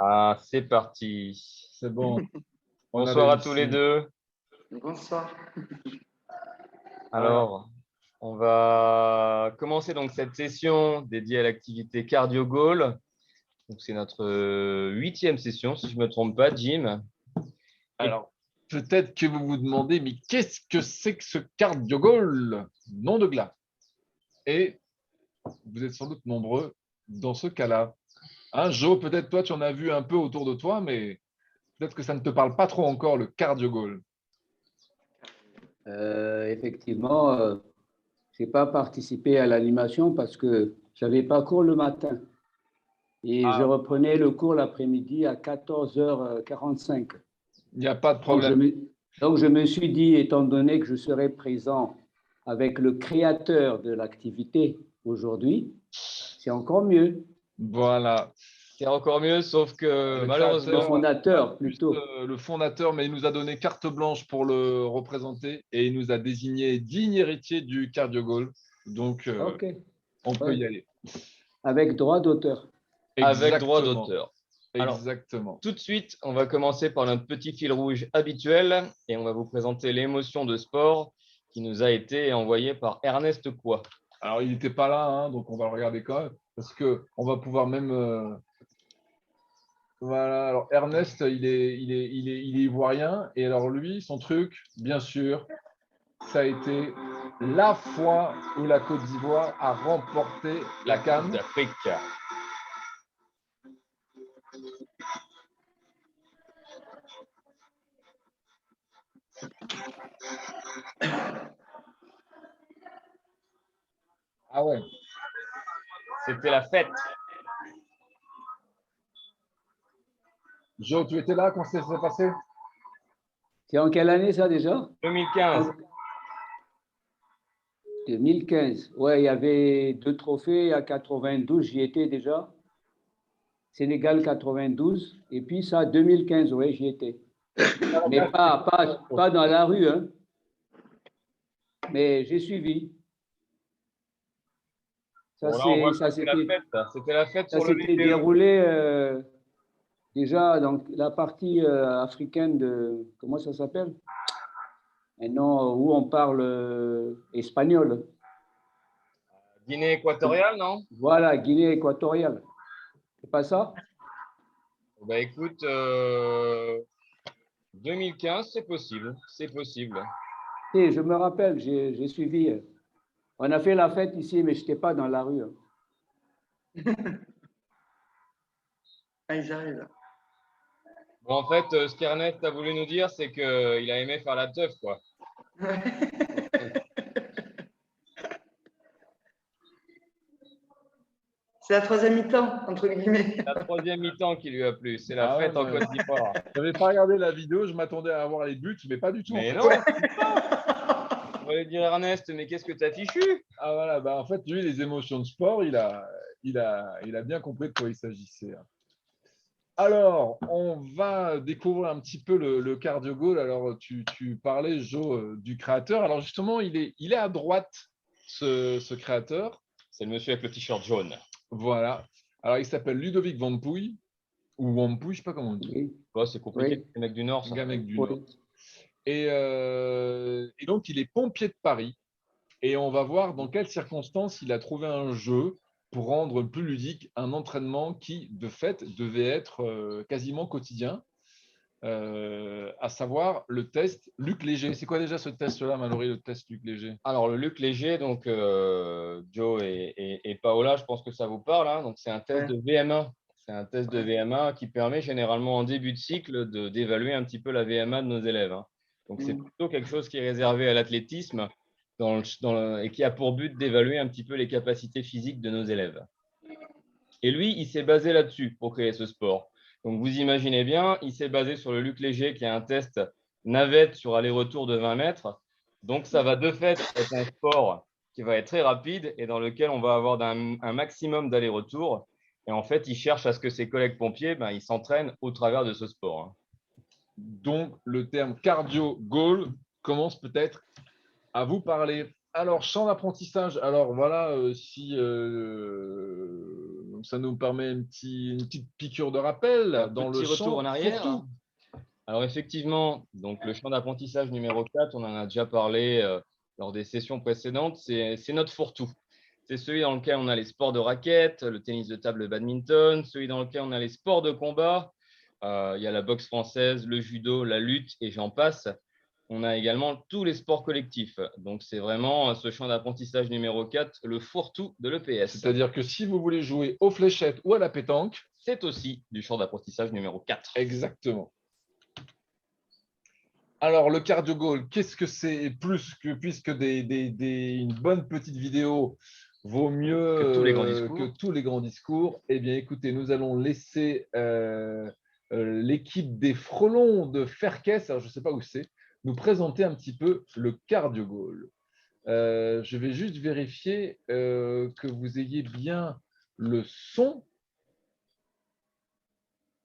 Ah, c'est parti. C'est bon. On a Bonsoir à réussi. tous les deux. Bonsoir. Alors, on va commencer donc cette session dédiée à l'activité cardio-goal. Donc, c'est notre 8e session, si je ne me trompe pas, Jim. Alors, peut-être que vous vous demandez, mais qu'est-ce que c'est que ce cardio-goal? Nom de glas. Et vous êtes sans doute nombreux dans ce cas-là. Hein, Jo, peut-être toi, tu en as vu un peu autour de toi, mais peut-être que ça ne te parle pas trop encore, le cardio-goal. Effectivement, je n'ai pas participé à l'animation parce que j'avais pas cours le matin. Et je reprenais le cours l'après-midi à 14h45. Il n'y a pas de problème. Donc, je me suis dit, étant donné que je serai présent avec le créateur de l'activité aujourd'hui, c'est encore mieux. Voilà. C'est encore mieux, sauf que malheureusement… Le fondateur, plutôt. Le fondateur, mais il nous a donné carte blanche pour le représenter et il nous a désigné digne héritier du cardio goal. Donc, on peut y aller. Avec droit d'auteur. Avec droit d'auteur. Exactement. Tout de suite, on va commencer par notre petit fil rouge habituel et on va vous présenter l'émotion de sport qui nous a été envoyée par Ernest Quoi. Alors, il n'était pas là, hein, donc on va le regarder quand même parce qu'on va pouvoir même… Voilà, alors Ernest, il est ivoirien et alors lui, son truc, bien sûr, ça a été la fois où la Côte d'Ivoire a remporté la CAN d'Afrique. Ah ouais. C'était la fête. Jo, tu étais là quand ça s'est passé? C'est en quelle année ça déjà? 2015. 2015. Ouais, il y avait 2 trophées à 92, j'y étais déjà. Sénégal 92, et puis ça, 2015, oui, j'y étais. Mais pas dans la rue, hein. Mais j'ai suivi. Ça c'était la fête sur le s'était déroulé déjà dans la partie africaine de, comment ça s'appelle? Et non, où on parle espagnol. Guinée équatoriale, non? Voilà, Guinée équatoriale. C'est pas ça? Bah écoute, 2015, c'est possible. C'est possible. Et je me rappelle, j'ai suivi. On a fait la fête ici, mais je n'étais pas dans la rue. Ah, ils arrivent. Bon, en fait, ce qu'Ernest a voulu nous dire, c'est qu'il a aimé faire la teuf, quoi. C'est la troisième mi-temps, entre guillemets. La troisième mi-temps qui lui a plu. C'est la fête en Côte d'Ivoire. Je n'avais pas regardé la vidéo, je m'attendais à avoir les buts, mais pas du tout. Mais non. On va lui dire, Ernest, mais qu'est-ce que t'as fichu? Ah voilà, bah en fait, lui, les émotions de sport, il a bien compris de quoi il s'agissait. Alors, on va découvrir un petit peu le cardio goal. Alors, tu parlais, Jo, du créateur. Alors, justement, il est à droite, ce créateur. C'est le monsieur avec le t-shirt jaune. Voilà. Alors, il s'appelle Ludovic Van Pouy, ou Wampoui, je ne sais pas comment on dit. Oui. Ouais, c'est compliqué, Oui. les mecs du Nord. Un mec du Nord. Et donc, il est pompier de Paris. Et on va voir dans quelles circonstances il a trouvé un jeu pour rendre plus ludique un entraînement qui, de fait, devait être quasiment quotidien, à savoir le test Luc Léger. C'est quoi déjà ce test-là, Mallory, le test Luc Léger? Alors, le Luc Léger, donc Joe et Paola, je pense que ça vous parle. Hein. Donc, c'est un test de VMA. C'est un test de VMA qui permet généralement en début de cycle d'évaluer un petit peu la VMA de nos élèves. Hein. Donc, c'est plutôt quelque chose qui est réservé à l'athlétisme et qui a pour but d'évaluer un petit peu les capacités physiques de nos élèves. Et lui, il s'est basé là-dessus pour créer ce sport. Donc, vous imaginez bien, il s'est basé sur le Luc Léger, qui est un test navette sur aller-retour de 20 mètres. Donc, ça va de fait être un sport qui va être très rapide et dans lequel on va avoir un maximum d'aller-retour. Et en fait, il cherche à ce que ses collègues pompiers, ils s'entraînent au travers de ce sport. Hein. Donc, le terme cardio goal commence peut-être à vous parler. Alors, champ d'apprentissage. Alors, voilà, si ça nous permet une petite piqûre de rappel dans le Petit retour champ en arrière. fourre-tout. Alors effectivement, donc le champ d'apprentissage numéro 4, on en a déjà parlé lors des sessions précédentes, c'est notre fourre-tout. C'est celui dans lequel on a les sports de raquettes, le tennis de table, le badminton, celui dans lequel on a les sports de combat. Il y a la boxe française, le judo, la lutte et j'en passe. On a également tous les sports collectifs. Donc, c'est vraiment ce champ d'apprentissage numéro 4, le fourre-tout de l'EPS. C'est-à-dire que si vous voulez jouer aux fléchettes ou à la pétanque, c'est aussi du champ d'apprentissage numéro 4. Exactement. Alors, le cardio goal, qu'est-ce que c'est plus que, puisque une bonne petite vidéo vaut mieux que tous les grands discours. Eh bien, écoutez, nous allons laisser l'équipe des Frelons de Ferkes, alors je ne sais pas où c'est, nous présenter un petit peu le cardio goal. Je vais juste vérifier que vous ayez bien le son.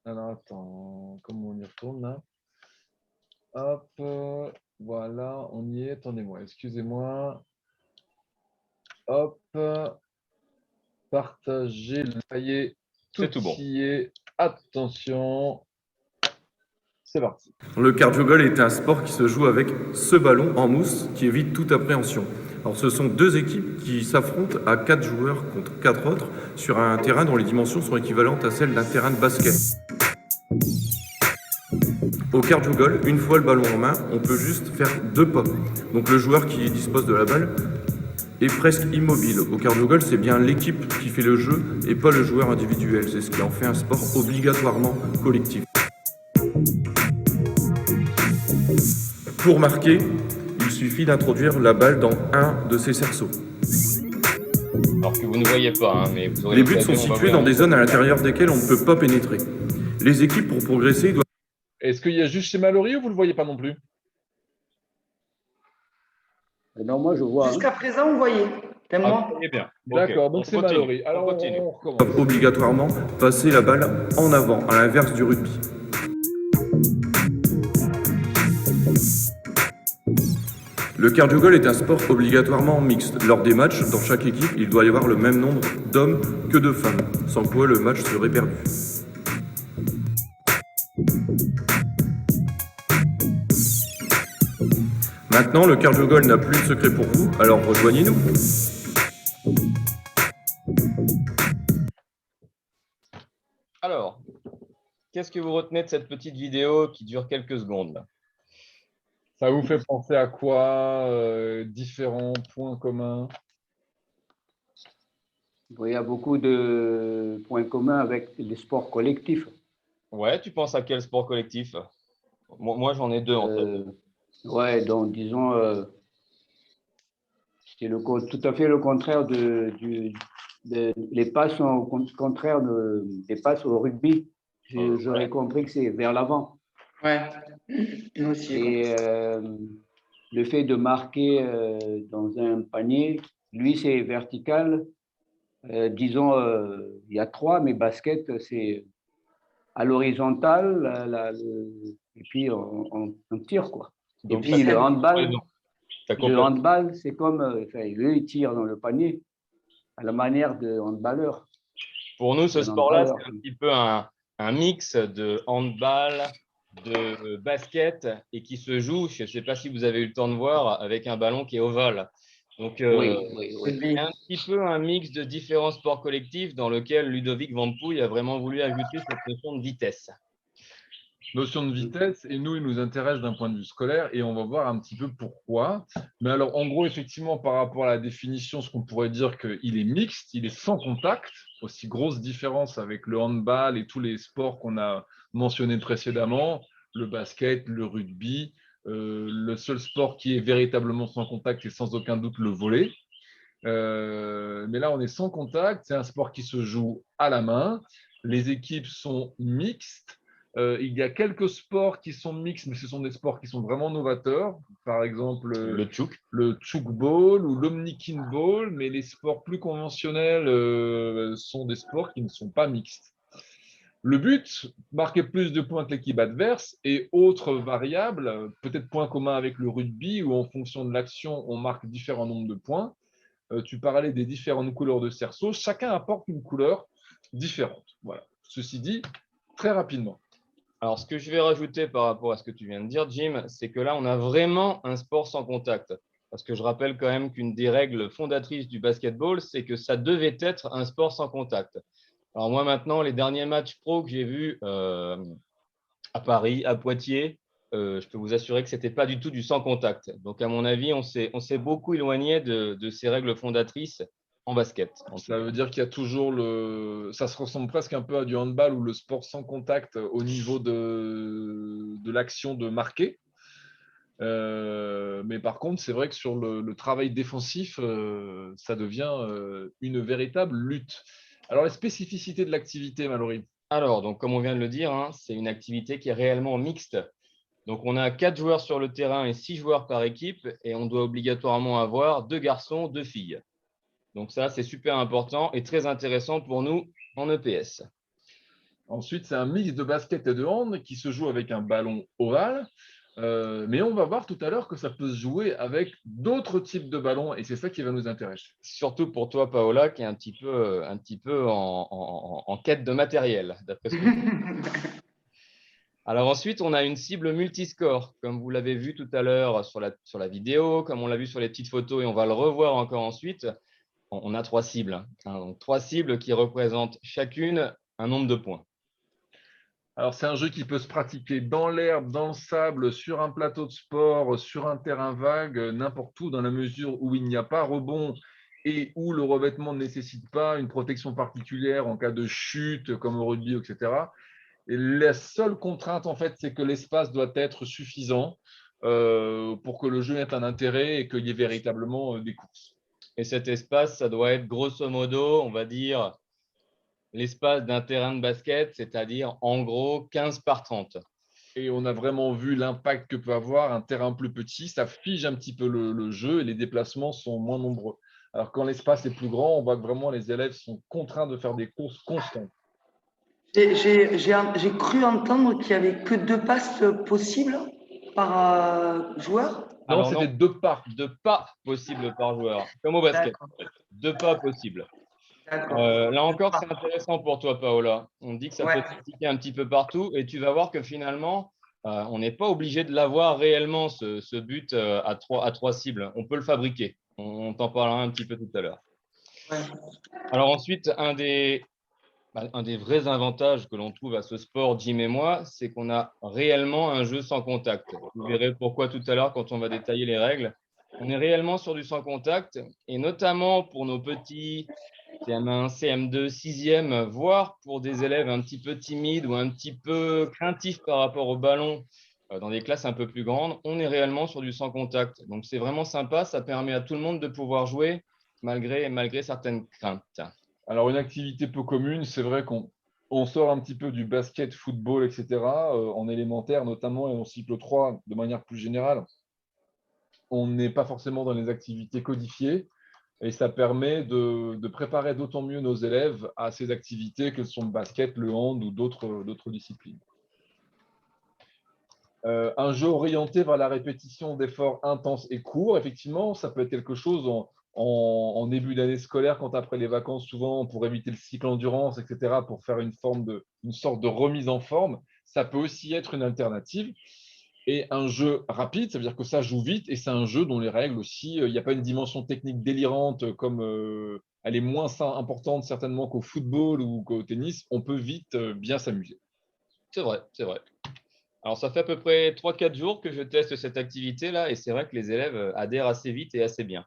Alors, attends, comment on y retourne là? Hop, voilà, on y est. Attendez-moi, excusez-moi. Hop, partager le cahier. C'est tout bon. Attention, c'est parti. Le cardio goal est un sport qui se joue avec ce ballon en mousse qui évite toute appréhension. Alors, ce sont deux équipes qui s'affrontent à 4 joueurs contre 4 autres sur un terrain dont les dimensions sont équivalentes à celles d'un terrain de basket. Au cardio goal, une fois le ballon en main, on peut juste faire 2 pas. Donc le joueur qui dispose de la balle est presque immobile. Au cardio goal, c'est bien l'équipe qui fait le jeu et pas le joueur individuel. C'est ce qui en fait un sport obligatoirement collectif. Pour marquer, il suffit d'introduire la balle dans un de ces cerceaux. Alors que vous ne voyez pas, hein, mais vous aurez Les buts sont situés dans des zones à l'intérieur desquelles on ne peut pas pénétrer. Les équipes, pour progresser, doivent... Est-ce qu'il y a juste chez Mallory ou vous ne le voyez pas non plus? Non, moi, je vois. Jusqu'à présent, vous voyez. Même moi. bien. D'accord, donc on c'est continue, Mallory. Alors on continue. on recommence. obligatoirement passer la balle en avant, à l'inverse du rugby. Le cardio goal est un sport obligatoirement mixte. Lors des matchs, dans chaque équipe, il doit y avoir le même nombre d'hommes que de femmes, sans quoi le match serait perdu. Maintenant, le cardio goal n'a plus de secret pour vous, alors rejoignez-nous. Alors, qu'est-ce que vous retenez de cette petite vidéo qui dure quelques secondes là? Ça vous fait penser à quoi? Différents points communs? Il y a beaucoup de points communs avec les sports collectifs. Ouais, tu penses à quel sport collectif? Moi j'en ai deux en fait. Ouais, donc disons, c'est tout à fait le contraire les passes sont au contraire des passes au rugby. J'aurais compris que c'est vers l'avant. Ouais, nous aussi. Et le fait de marquer dans un panier, lui, c'est vertical. Disons, il y a 3, mais basket, c'est à l'horizontale, et puis on tire, quoi. Donc, et puis le handball, c'est comme, eux, ils tirent dans le panier, à la manière de handballeur. Pour nous, ce sport-là, c'est un petit peu un mix de handball, de basket et qui se joue, je ne sais pas si vous avez eu le temps de voir, avec un ballon qui est ovale. Donc, c'est un petit peu un mix de différents sports collectifs dans lequel Ludovic Van Pouille a vraiment voulu ajouter cette notion de vitesse. Notion de vitesse, et nous, il nous intéresse d'un point de vue scolaire, et on va voir un petit peu pourquoi. Mais alors, en gros, effectivement, par rapport à la définition, ce qu'on pourrait dire qu'il est mixte, il est sans contact, aussi grosse différence avec le handball et tous les sports qu'on a mentionnés précédemment, le basket, le rugby. Le seul sport qui est véritablement sans contact, c'est sans aucun doute le volley. Mais là, on est sans contact, c'est un sport qui se joue à la main. Les équipes sont mixtes. Il y a quelques sports qui sont mixtes, mais ce sont des sports qui sont vraiment novateurs. Par exemple, le tchouk-ball ou l'omnikin ball, mais les sports plus conventionnels sont des sports qui ne sont pas mixtes. Le but, marquer plus de points que l'équipe adverse, et autres variables, peut-être point commun avec le rugby, où en fonction de l'action, on marque différents nombres de points. Tu parlais des différentes couleurs de cerceaux. Chacun apporte une couleur. différentes. Voilà. Ceci dit, très rapidement. Alors, ce que je vais rajouter par rapport à ce que tu viens de dire, Jim, c'est que là, on a vraiment un sport sans contact. Parce que je rappelle quand même qu'une des règles fondatrices du basketball, c'est que ça devait être un sport sans contact. Alors moi, maintenant, les derniers matchs pro que j'ai vus à Paris, à Poitiers, je peux vous assurer que ce n'était pas du tout du sans contact. Donc, à mon avis, on s'est beaucoup éloigné de ces règles fondatrices en basket. Ça veut dire qu'il y a toujours ça se ressemble presque un peu à du handball ou le sport sans contact au niveau de l'action de marquer. Mais par contre, c'est vrai que sur le travail défensif, ça devient une véritable lutte. Alors, les spécificités de l'activité, Mallory? Alors, donc, comme on vient de le dire, hein, c'est une activité qui est réellement mixte. Donc, on a 4 joueurs sur le terrain et 6 joueurs par équipe et on doit obligatoirement avoir 2 garçons, 2 filles. Donc, ça, c'est super important et très intéressant pour nous en EPS. Ensuite, c'est un mix de basket et de hand qui se joue avec un ballon ovale. Mais on va voir tout à l'heure que ça peut se jouer avec d'autres types de ballons et c'est ça qui va nous intéresser. Surtout pour toi, Paola, qui est un petit peu en quête de matériel, d'après ce que Alors ensuite, on a une cible multiscore, comme vous l'avez vu tout à l'heure sur la vidéo, comme on l'a vu sur les petites photos et on va le revoir encore ensuite. On a 3 cibles, hein, donc 3 cibles qui représentent chacune un nombre de points. Alors, c'est un jeu qui peut se pratiquer dans l'herbe, dans le sable, sur un plateau de sport, sur un terrain vague, n'importe où, dans la mesure où il n'y a pas rebond et où le revêtement ne nécessite pas une protection particulière en cas de chute, comme au rugby, etc. Et la seule contrainte, en fait, c'est que l'espace doit être suffisant pour que le jeu ait un intérêt et qu'il y ait véritablement des courses. Et cet espace, ça doit être grosso modo, on va dire, l'espace d'un terrain de basket, c'est-à-dire en gros 15 par 30. Et on a vraiment vu l'impact que peut avoir un terrain plus petit. Ça fige un petit peu le jeu et les déplacements sont moins nombreux. Alors quand l'espace est plus grand, on voit que vraiment les élèves sont contraints de faire des courses constantes. J'ai cru entendre qu'il n'y avait que 2 passes possibles par joueur. Non, Alors c'était non, 2 pas. 2 pas possibles par joueur, comme au basket. D'accord. 2 pas possibles. D'accord. Là encore, c'est intéressant pour toi, Paola. On dit que ça peut se pratiquer un petit peu partout et tu vas voir que finalement, on n'est pas obligé de l'avoir réellement, ce but à 3 cibles. On peut le fabriquer. On t'en parlera un petit peu tout à l'heure. Ouais. Alors ensuite, un des vrais avantages que l'on trouve à ce sport, Jim et moi, c'est qu'on a réellement un jeu sans contact. Vous verrez pourquoi tout à l'heure quand on va détailler les règles. On est réellement sur du sans contact et notamment pour nos petits CM1, CM2, 6e, voire pour des élèves un petit peu timides ou un petit peu craintifs par rapport au ballon dans des classes un peu plus grandes, on est réellement sur du sans contact. Donc c'est vraiment sympa, ça permet à tout le monde de pouvoir jouer malgré certaines craintes. Alors une activité peu commune, c'est vrai qu'on sort un petit peu du basket, football, etc. En élémentaire notamment et en cycle 3 de manière plus générale. On n'est pas forcément dans les activités codifiées. Et ça permet de préparer d'autant mieux nos élèves à ces activités que sont le basket, le hand ou d'autres disciplines. Un jeu orienté vers la répétition d'efforts intenses et courts, effectivement, ça peut être quelque chose en début d'année scolaire, quand après les vacances, souvent pour éviter le cycle endurance, etc., pour faire une sorte de remise en forme. Ça peut aussi être une alternative. Et un jeu rapide, ça veut dire que ça joue vite et c'est un jeu dont les règles aussi, il n'y a pas une dimension technique délirante comme elle est moins importante certainement qu'au football ou qu'au tennis. On peut vite bien s'amuser. C'est vrai, c'est vrai. Alors, ça fait à peu près 3-4 jours que je teste cette activité-là et c'est vrai que les élèves adhèrent assez vite et assez bien.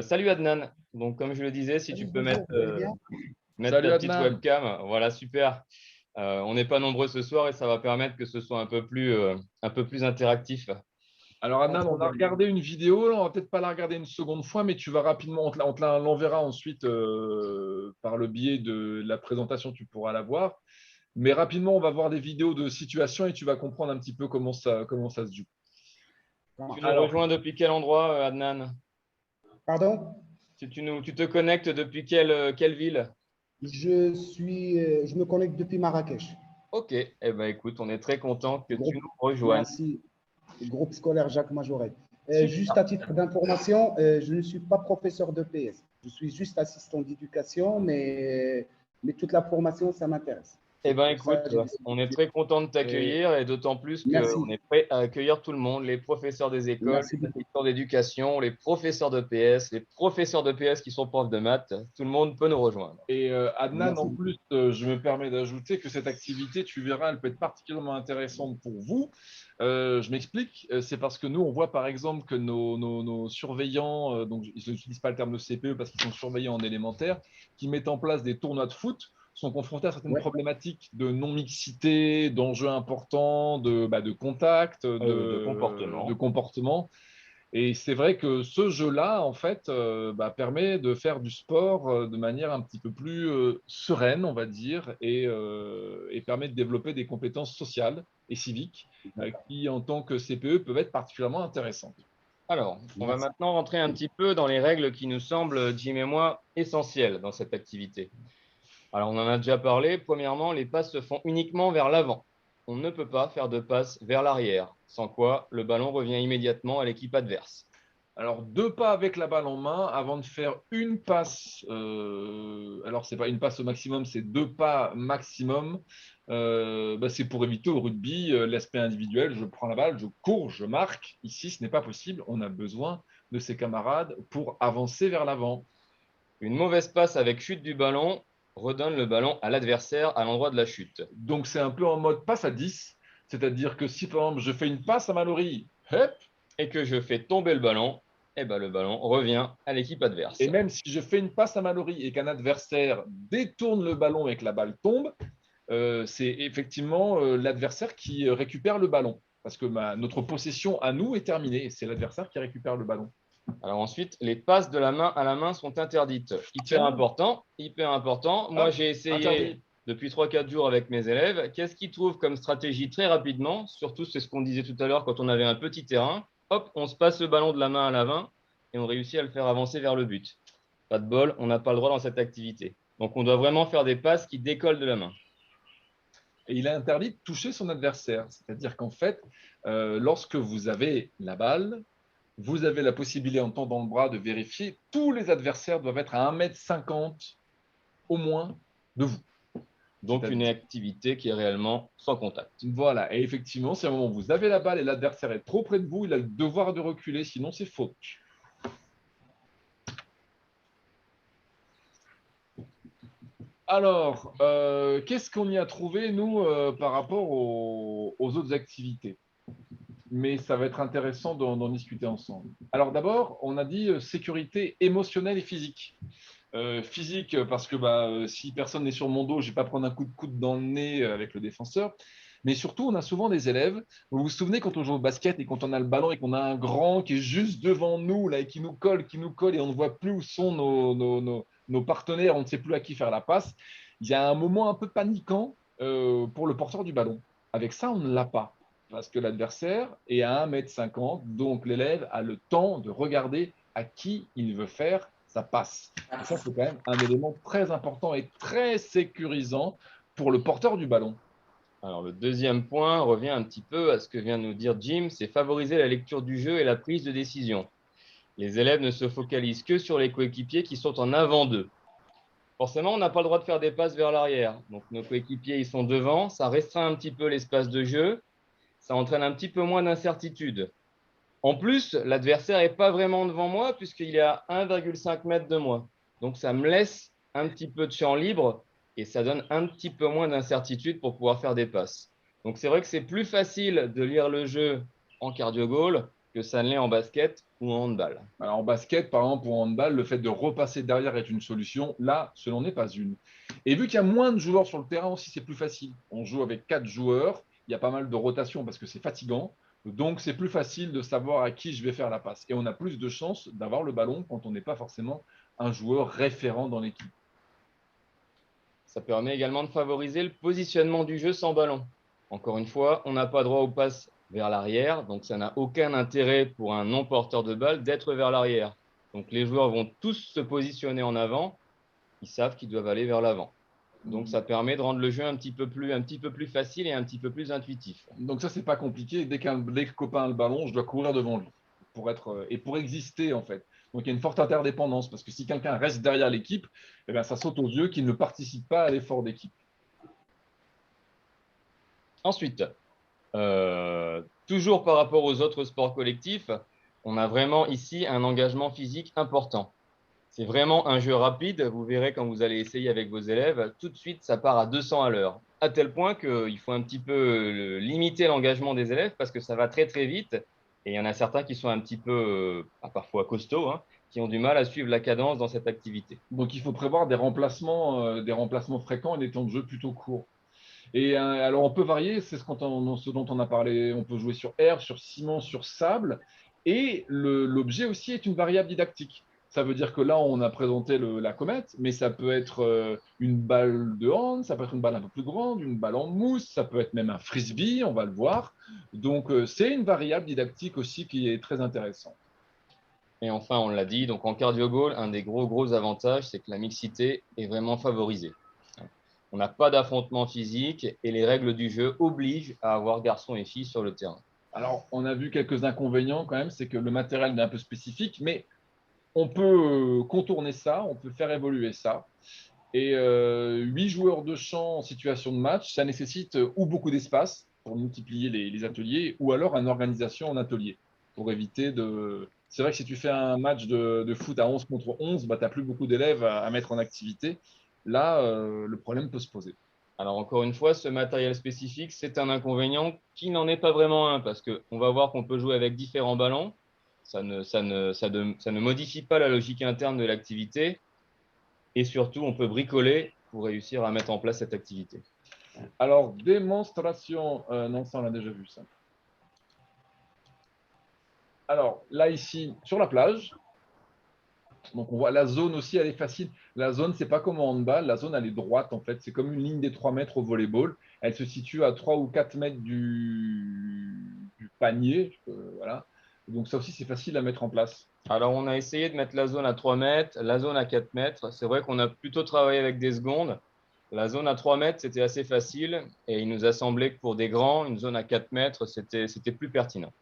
Salut Adnan. Donc, comme je le disais, si tu peux mettre ta petite webcam, voilà, super. On n'est pas nombreux ce soir et ça va permettre que ce soit un peu plus interactif. Alors Adnan, on a regardé une vidéo, on va peut-être pas la regarder une seconde fois, mais tu vas rapidement, on te l'enverra ensuite par le biais de la présentation, tu pourras la voir. Mais rapidement, on va voir des vidéos de situation et tu vas comprendre un petit peu comment ça se joue. Tu nous rejoins depuis quel endroit, Adnan? Pardon? Tu te connectes depuis quelle ville? Je me connecte depuis Marrakech. Ok, eh ben, écoute, on est très content que tu nous rejoignes. Merci. Groupe scolaire Jacques Majoret. Juste à titre d'information, je ne suis pas professeur d'EPS. Je suis juste assistant d'éducation, mais mais toute la formation, ça m'intéresse. Eh bien, Pour ça, écoute, on est très content de t'accueillir et d'autant plus Merci. qu'on est prêt à accueillir tout le monde, les professeurs des écoles, Merci les beaucoup. assistants d'éducation, les professeurs de PS, les professeurs de PS qui sont profs de maths. Tout le monde peut nous rejoindre. Et Adnan, Merci. en plus, je me permets d'ajouter que cette activité, tu verras, elle peut être particulièrement intéressante pour vous. Je m'explique, c'est parce que nous, on voit par exemple que nos surveillants, donc ils n'utilisent pas le terme de CPE parce qu'ils sont surveillants en élémentaire, qui mettent en place des tournois de foot, sont confrontés à certaines Ouais. problématiques de non-mixité, d'enjeux importants, de contact, De comportement. de comportement. Et c'est vrai que ce jeu-là, en fait, permet de faire du sport de manière un petit peu plus sereine, on va dire, et permet de développer des compétences sociales et civiques qui, en tant que CPE, peuvent être particulièrement intéressantes. Alors, on va Merci. maintenant rentrer un petit peu dans les règles qui nous semblent, Jim et moi, essentielles dans cette activité. Alors, on en a déjà parlé. Premièrement, les passes se font uniquement vers l'avant. On ne peut pas faire de passes vers l'arrière, sans quoi le ballon revient immédiatement à l'équipe adverse. Alors, 2 pas avec la balle en main avant de faire une passe. Alors, ce n'est pas une passe au maximum, c'est 2 pas maximum. C'est pour éviter au rugby l'aspect individuel. Je prends la balle, je cours, je marque. Ici, ce n'est pas possible. On a besoin de ses camarades pour avancer vers l'avant. Une mauvaise passe avec chute du ballon redonne le ballon à l'adversaire à l'endroit de la chute. Donc, c'est un peu en mode passe à 10. C'est-à-dire que si, par exemple, je fais une passe à Mallory, hop, Et que je fais tomber le ballon, eh ben, le ballon revient à l'équipe adverse. et même si je fais une passe à Mallory et qu'un adversaire détourne le ballon et que la balle tombe, c'est effectivement l'adversaire qui récupère le ballon. Parce que notre possession à nous est terminée et c'est l'adversaire qui récupère le ballon. Alors ensuite, les passes de la main à la main sont interdites. Hyper important, hyper important. Moi, Hop, j'ai essayé interdit. depuis 3-4 jours avec mes élèves. Qu'est-ce qu'ils trouvent comme stratégie très rapidement? Surtout, c'est ce qu'on disait tout à l'heure quand on avait un petit terrain. Hop, on se passe le ballon de la main à la main et on réussit à le faire avancer vers le but. Pas de bol, on n'a pas le droit dans cette activité. Donc, on doit vraiment faire des passes qui décollent de la main. Et il est interdit de toucher son adversaire. C'est-à-dire qu'en fait, lorsque vous avez la balle, vous avez la possibilité en tendant le bras de vérifier. Tous les adversaires doivent être à 1,50 m au moins de vous. Donc, une C'est-à-dire- activité qui est réellement sans contact. Voilà. Et effectivement, si à un moment où vous avez la balle et l'adversaire est trop près de vous, il a le devoir de reculer, sinon c'est faute. Alors, qu'est-ce qu'on y a trouvé, nous, par rapport aux autres activités? Mais ça va être intéressant d'en discuter ensemble. Alors d'abord, on a dit sécurité émotionnelle et physique. Physique, parce que si personne n'est sur mon dos, je ne vais pas prendre un coup de coude dans le nez avec le défenseur. Mais surtout, on a souvent des élèves. Vous vous souvenez quand on joue au basket et quand on a le ballon et qu'on a un grand qui est juste devant nous là, et qui nous colle, et on ne voit plus où sont nos partenaires, on ne sait plus à qui faire la passe. Il y a un moment un peu paniquant pour le porteur du ballon. Avec ça, on ne l'a pas parce que l'adversaire est à 1,50 m, donc l'élève a le temps de regarder à qui il veut faire sa passe. Et ça, c'est quand même un élément très important et très sécurisant pour le porteur du ballon. Alors, le deuxième point revient un petit peu à ce que vient de nous dire Jim, c'est favoriser la lecture du jeu et la prise de décision. Les élèves ne se focalisent que sur les coéquipiers qui sont en avant d'eux. Forcément, on n'a pas le droit de faire des passes vers l'arrière. Donc, nos coéquipiers, ils sont devant, ça restreint un petit peu l'espace de jeu, ça entraîne un petit peu moins d'incertitude. En plus, l'adversaire n'est pas vraiment devant moi puisqu'il est à 1,5 m de moi. Donc, ça me laisse un petit peu de champ libre et ça donne un petit peu moins d'incertitude pour pouvoir faire des passes. Donc, c'est vrai que c'est plus facile de lire le jeu en cardio-goal que ça ne l'est en basket ou en handball. Alors, en basket, par exemple, ou en handball, le fait de repasser derrière est une solution. Là, ce n'en est pas une. Et vu qu'il y a moins de joueurs sur le terrain aussi, c'est plus facile. On joue avec 4 joueurs. Il y a pas mal de rotation parce que c'est fatigant. Donc, c'est plus facile de savoir à qui je vais faire la passe. Et on a plus de chances d'avoir le ballon quand on n'est pas forcément un joueur référent dans l'équipe. Ça permet également de favoriser le positionnement du jeu sans ballon. Encore une fois, on n'a pas droit aux passes vers l'arrière, donc ça n'a aucun intérêt pour un non-porteur de balle d'être vers l'arrière. Donc les joueurs vont tous se positionner en avant, ils savent qu'ils doivent aller vers l'avant. Donc ça permet de rendre le jeu un petit peu plus facile et un petit peu plus intuitif. Donc ça, c'est pas compliqué. Dès que copain a le ballon, je dois courir devant lui pour exister en fait. Donc, il y a une forte interdépendance parce que si quelqu'un reste derrière l'équipe, eh bien, ça saute aux yeux qu'il ne participe pas à l'effort d'équipe. Ensuite, toujours par rapport aux autres sports collectifs, on a vraiment ici un engagement physique important. C'est vraiment un jeu rapide. Vous verrez quand vous allez essayer avec vos élèves, tout de suite, ça part à 200 à l'heure. À tel point qu'il faut un petit peu limiter l'engagement des élèves parce que ça va très, très vite. Et il y en a certains qui sont un petit peu, parfois costauds, hein, qui ont du mal à suivre la cadence dans cette activité. Donc, il faut prévoir des remplacements fréquents et des temps de jeu plutôt courts. Et alors, on peut varier, c'est ce dont on a parlé. On peut jouer sur herbe, sur ciment, sur sable. Et l'objet aussi est une variable didactique. Ça veut dire que là, on a présenté la comète, mais ça peut être une balle de hand, ça peut être une balle un peu plus grande, une balle en mousse, ça peut être même un frisbee, on va le voir. Donc, c'est une variable didactique aussi qui est très intéressante. Et enfin, on l'a dit, donc en cardio goal, un des gros avantages, c'est que la mixité est vraiment favorisée. On n'a pas d'affrontement physique et les règles du jeu obligent à avoir garçons et filles sur le terrain. Alors, on a vu quelques inconvénients quand même, c'est que le matériel est un peu spécifique, mais on peut contourner ça, on peut faire évoluer ça. Et 8 joueurs de champ en situation de match, ça nécessite ou beaucoup d'espace pour multiplier les ateliers, ou alors une organisation en atelier pour éviter de… C'est vrai que si tu fais un match de foot à 11 contre 11, bah, tu n'as plus beaucoup d'élèves à mettre en activité. Là, le problème peut se poser. Alors encore une fois, ce matériel spécifique, c'est un inconvénient qui n'en est pas vraiment un parce qu'on va voir qu'on peut jouer avec différents ballons. Ça ne modifie pas la logique interne de l'activité. Et surtout, on peut bricoler pour réussir à mettre en place cette activité. Alors, démonstration. Non, ça, on l'a déjà vu, ça. Alors, là, ici, sur la plage. Donc, on voit la zone aussi, elle est facile. La zone, c'est pas comme au handball. La zone, elle est droite, en fait. C'est comme une ligne des 3 mètres au volleyball. Elle se situe à 3 ou 4 mètres du panier. Voilà. Donc, ça aussi, c'est facile à mettre en place. Alors, on a essayé de mettre la zone à 3 mètres, la zone à 4 mètres. C'est vrai qu'on a plutôt travaillé avec des secondes. La zone à 3 mètres, c'était assez facile. Et il nous a semblé que pour des grands, une zone à 4 mètres, c'était plus pertinent.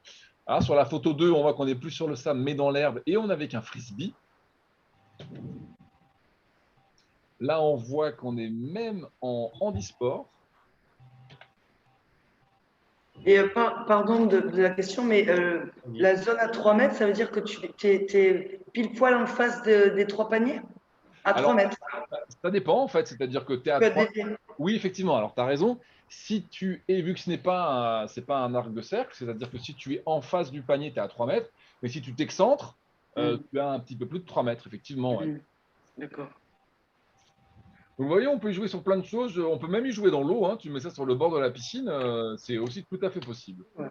Alors, sur la photo 2, on voit qu'on est plus sur le sable, mais dans l'herbe. Et on est avec un frisbee. Là, on voit qu'on est même en handisport. Et pardon de la question, mais la zone à 3 mètres, ça veut dire que tu es pile poil en face des 3 paniers? À 3 mètres. Ça dépend, en fait. C'est-à-dire que tu es à 3… Oui, effectivement. Alors, tu as raison. Si tu es, vu que ce n'est pas un arc de cercle, c'est-à-dire que si tu es en face du panier, tu es à 3 mètres. Mais si tu t'excentres, tu as un petit peu plus de 3 mètres, effectivement. Ouais. D'accord. Vous voyez, on peut y jouer sur plein de choses. On peut même y jouer dans l'eau. Hein. Tu mets ça sur le bord de la piscine. C'est aussi tout à fait possible. Ouais.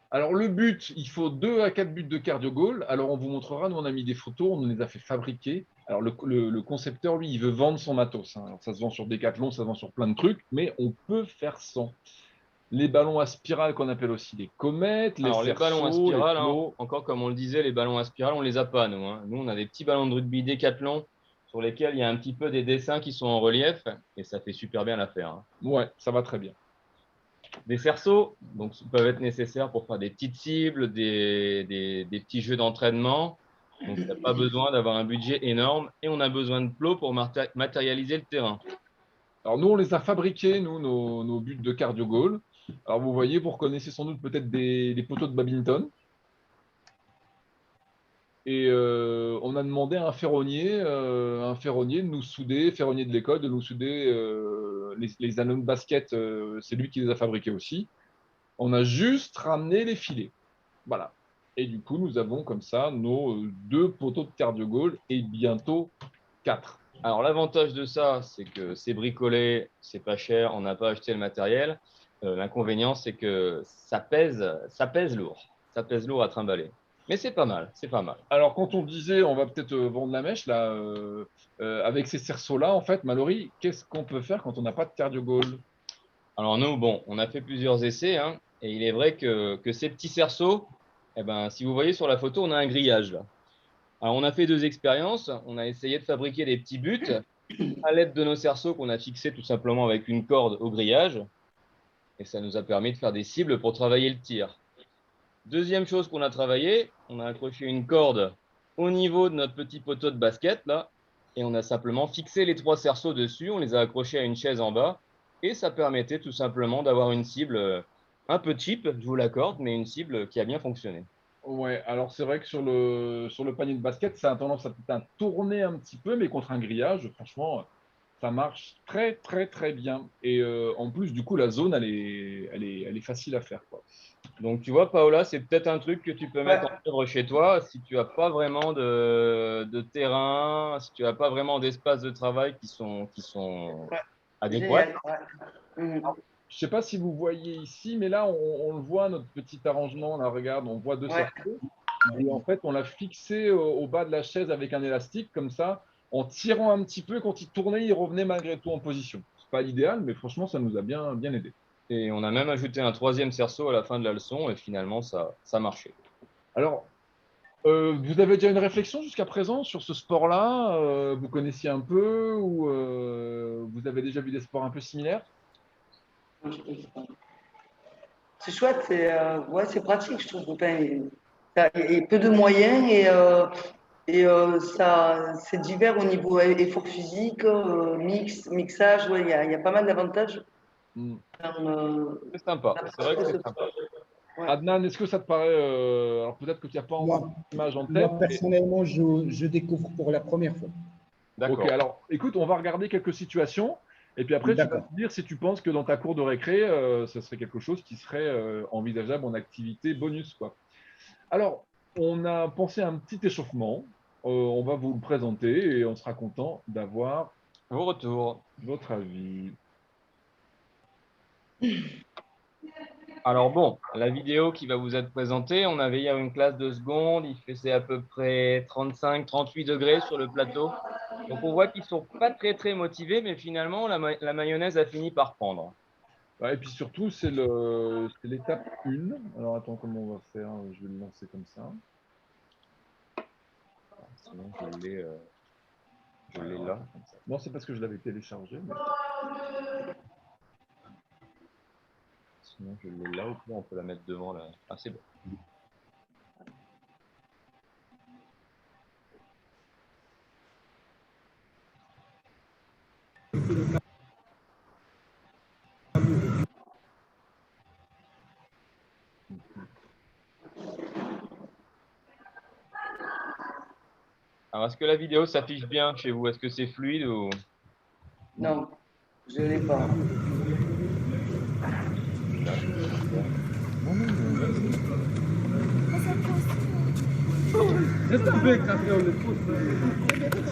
Alors, le but, il faut 2 à 4 buts de cardio goal. Alors, on vous montrera. Nous, on a mis des photos. On les a fait fabriquer. Alors, le concepteur, lui, il veut vendre son matos. Hein. Alors, ça se vend sur Decathlon, ça se vend sur plein de trucs. Mais on peut faire sans. Les ballons à spirale qu'on appelle aussi les comètes. Alors, les ballons à spirale, hein, encore comme on le disait, les ballons à spirale, on ne les a pas, nous. Hein. Nous, on a des petits ballons de rugby Decathlon sur lesquels il y a un petit peu des dessins qui sont en relief et ça fait super bien l'affaire. Hein. Ouais, ça va très bien. Des cerceaux donc, peuvent être nécessaires pour faire des petites cibles, des petits jeux d'entraînement. Donc, il n'y a pas besoin d'avoir un budget énorme et on a besoin de plots pour matérialiser le terrain. Alors, nous, on les a fabriqués, nous, nos buts de cardio goal. Alors, vous voyez, vous reconnaissez sans doute peut-être des poteaux de badminton. Et on a demandé à un ferronnier de nous souder, ferronnier de l'école, de nous souder les anneaux de basket. C'est lui qui les a fabriqués aussi. On a juste ramené les filets. Voilà. Et du coup, nous avons comme ça nos 2 poteaux de cardio goal et bientôt 4. Alors, l'avantage de ça, c'est que c'est bricolé, c'est pas cher, on n'a pas acheté le matériel. L'inconvénient, c'est que ça pèse lourd. Ça pèse lourd à trimballer. Mais c'est pas mal, c'est pas mal. Alors, quand on disait, on va peut-être vendre la mèche, là, avec ces cerceaux-là, en fait, Mallory, qu'est-ce qu'on peut faire quand on n'a pas de cardio goal? Alors, nous, bon, on a fait plusieurs essais, hein, et il est vrai que ces petits cerceaux, eh ben, si vous voyez sur la photo, on a un grillage, là. Alors, on a fait 2 expériences. On a essayé de fabriquer des petits buts à l'aide de nos cerceaux qu'on a fixés tout simplement avec une corde au grillage. Et ça nous a permis de faire des cibles pour travailler le tir. Deuxième chose qu'on a travaillé, on a accroché une corde au niveau de notre petit poteau de basket, là, et on a simplement fixé les 3 cerceaux dessus, on les a accrochés à une chaise en bas, et ça permettait tout simplement d'avoir une cible un peu cheap, je vous l'accorde, mais une cible qui a bien fonctionné. Ouais, alors c'est vrai que sur le panier de basket, ça a tendance à peut-être tourner un petit peu, mais contre un grillage, franchement, ça marche très, très, très bien. Et en plus, du coup, la zone, elle est facile à faire, quoi. Donc, tu vois, Paola, c'est peut-être un truc que tu peux mettre Ouais. en œuvre chez toi si tu n'as pas vraiment de terrain, si tu n'as pas vraiment d'espace de travail qui sont Ouais. adéquats. Génial. Ouais. Mhm. Je ne sais pas si vous voyez ici, mais là, on le voit, notre petit arrangement. Là, regarde, on voit 2 Ouais. cerceaux. Et en fait, on l'a fixé au bas de la chaise avec un élastique, comme ça, en tirant un petit peu. Quand il tournait, il revenait malgré tout en position. Ce n'est pas l'idéal, mais franchement, ça nous a bien, bien aidé. Et on a même ajouté un 3e cerceau à la fin de la leçon et finalement, ça marchait. Alors, vous avez déjà une réflexion jusqu'à présent sur ce sport-là? Vous connaissiez un peu ou vous avez déjà vu des sports un peu similaires? C'est chouette, ouais, c'est pratique, je trouve. Enfin, il y a peu de moyens et ça, c'est divers au niveau effort physique, mixage. Ouais, il y a pas mal d'avantages Hmm. dans, C'est sympa. la C'est vrai pratique que de ce c'est sympa. sport. Ouais. Adnan, est-ce que ça te paraît, alors peut-être que tu n'as pas encore Moi, l'image en moi tête, mais personnellement, je découvre pour la première fois. ok, D'accord. alors écoute, on va regarder quelques situations et puis après tu vas D'accord. te dire si tu penses que dans ta cour de récré, ce serait quelque chose qui serait envisageable en activité bonus, quoi. Alors, on a pensé à un petit échauffement. On va vous le présenter et on sera content d'avoir Au retour. votre avis. Alors bon, la vidéo qui va vous être présentée, on avait hier une classe de seconde, il faisait à peu près 35-38 degrés sur le plateau. Donc on voit qu'ils ne sont pas très très motivés, mais finalement la mayonnaise a fini par prendre. Ouais, et puis surtout, c'est l'étape 1. Alors attends, comment on va faire? Je vais le lancer comme ça. Sinon je l'ai là. Non, c'est parce que je l'avais téléchargé. Mais... Sinon je l'ai là, ou bien on peut la mettre devant là. Ah c'est bon. Alors est-ce que la vidéo s'affiche bien chez vous? Est-ce que c'est fluide ou... Non, je ne l'ai pas.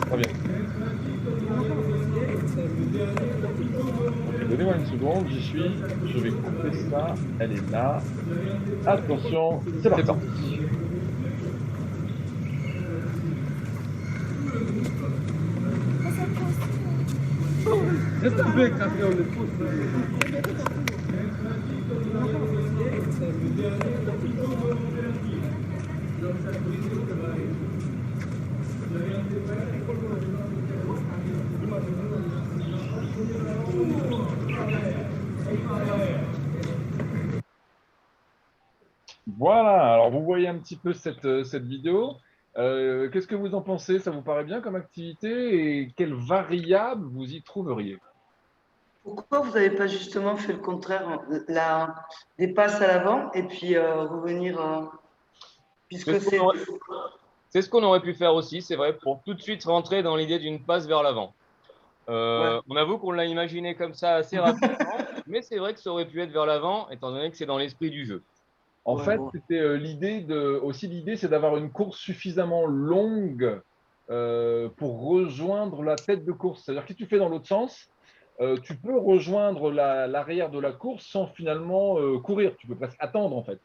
Très bien. Ok, donnez-moi une seconde, j'y suis. Je vais couper ça. Elle est là. Attention, c'est parti. Voilà, alors vous voyez un petit peu cette vidéo. Qu'est-ce que vous en pensez? Ça vous paraît bien comme activité et quelles variables vous y trouveriez? Pourquoi vous n'avez pas justement fait le contraire, des passes à l'avant et puis revenir, C'est puisque ce qu'on aurait, c'est ce qu'on aurait pu faire aussi, c'est vrai, pour tout de suite rentrer dans l'idée d'une passe vers l'avant. Ouais. On avoue qu'on l'a imaginé comme ça assez rapidement, mais c'est vrai que ça aurait pu être vers l'avant, étant donné que c'est dans l'esprit du jeu. En Ouais, fait, ouais. c'était l'idée, c'est d'avoir une course suffisamment longue pour rejoindre la tête de course. C'est-à-dire que si tu fais dans l'autre sens, tu peux rejoindre l'arrière de la course sans finalement courir. Tu peux presque attendre, en fait,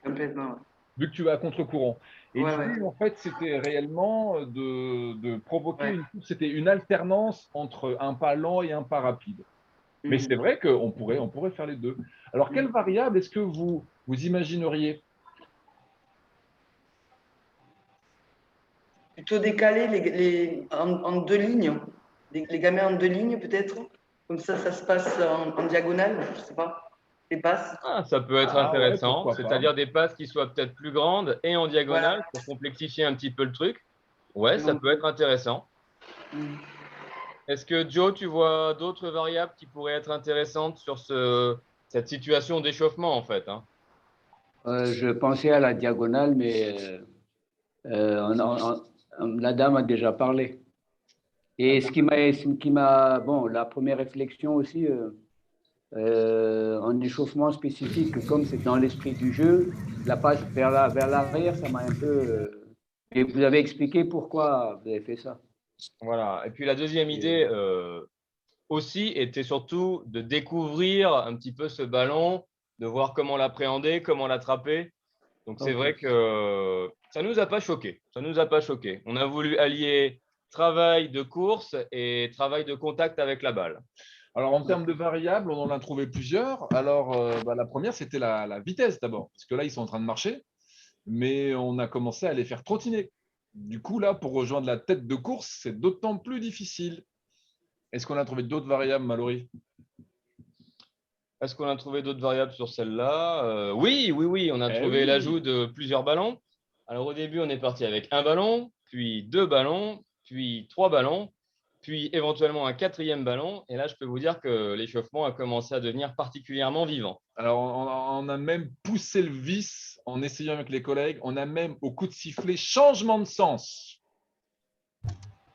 Complètement. vu que tu vas à contre-courant. Et Ouais, l'idée, ouais, en fait, c'était réellement de provoquer ouais. une course. C'était une alternance entre un pas lent et un pas rapide. Mais Mhm. c'est vrai qu'on pourrait faire les deux. Alors, quelle Mhm. variable est-ce que vous imagineriez? Plutôt décaler en 2 lignes, les gamins en 2 lignes peut-être. Comme ça se passe en diagonale, je sais pas. les passes. Ah, ça peut être Ah ouais, intéressant, pourquoi pas. c'est-à-dire des passes qui soient peut-être plus grandes et en diagonale Voilà. pour complexifier un petit peu le truc. Ouais, ça Donc, peut être intéressant. mm. Est-ce que Joe, tu vois d'autres variables qui pourraient être intéressantes sur cette situation d'échauffement en fait, hein? Je pensais à la diagonale, mais la dame a déjà parlé. Et bon, la première réflexion aussi, en échauffement spécifique, comme c'est dans l'esprit du jeu, la passe vers l'arrière, ça m'a un peu. Et vous avez expliqué pourquoi vous avez fait ça. Voilà. Et puis la deuxième idée aussi était surtout de découvrir un petit peu ce ballon, de voir comment l'appréhender, comment l'attraper. Donc c'est Ok. vrai que ça nous a pas choqué. Ça nous a pas choqué. On a voulu allier travail de course et travail de contact avec la balle. Alors, en termes de variables, on en a trouvé plusieurs. Alors, la première, c'était la vitesse d'abord, parce que là, ils sont en train de marcher, mais on a commencé à les faire trottiner. Du coup, là, pour rejoindre la tête de course, c'est d'autant plus difficile. Est-ce qu'on a trouvé d'autres variables, Mallory? Est-ce qu'on a trouvé d'autres variables sur celle-là? Oui, oui, oui, on a Eh trouvé oui. l'ajout de plusieurs ballons. Alors au début, on est parti avec un ballon, puis deux ballons, puis trois ballons, puis éventuellement un quatrième ballon. Et là, je peux vous dire que l'échauffement a commencé à devenir particulièrement vivant. Alors, on a même poussé le vice en essayant avec les collègues. On a même, au coup de sifflet, changement de sens.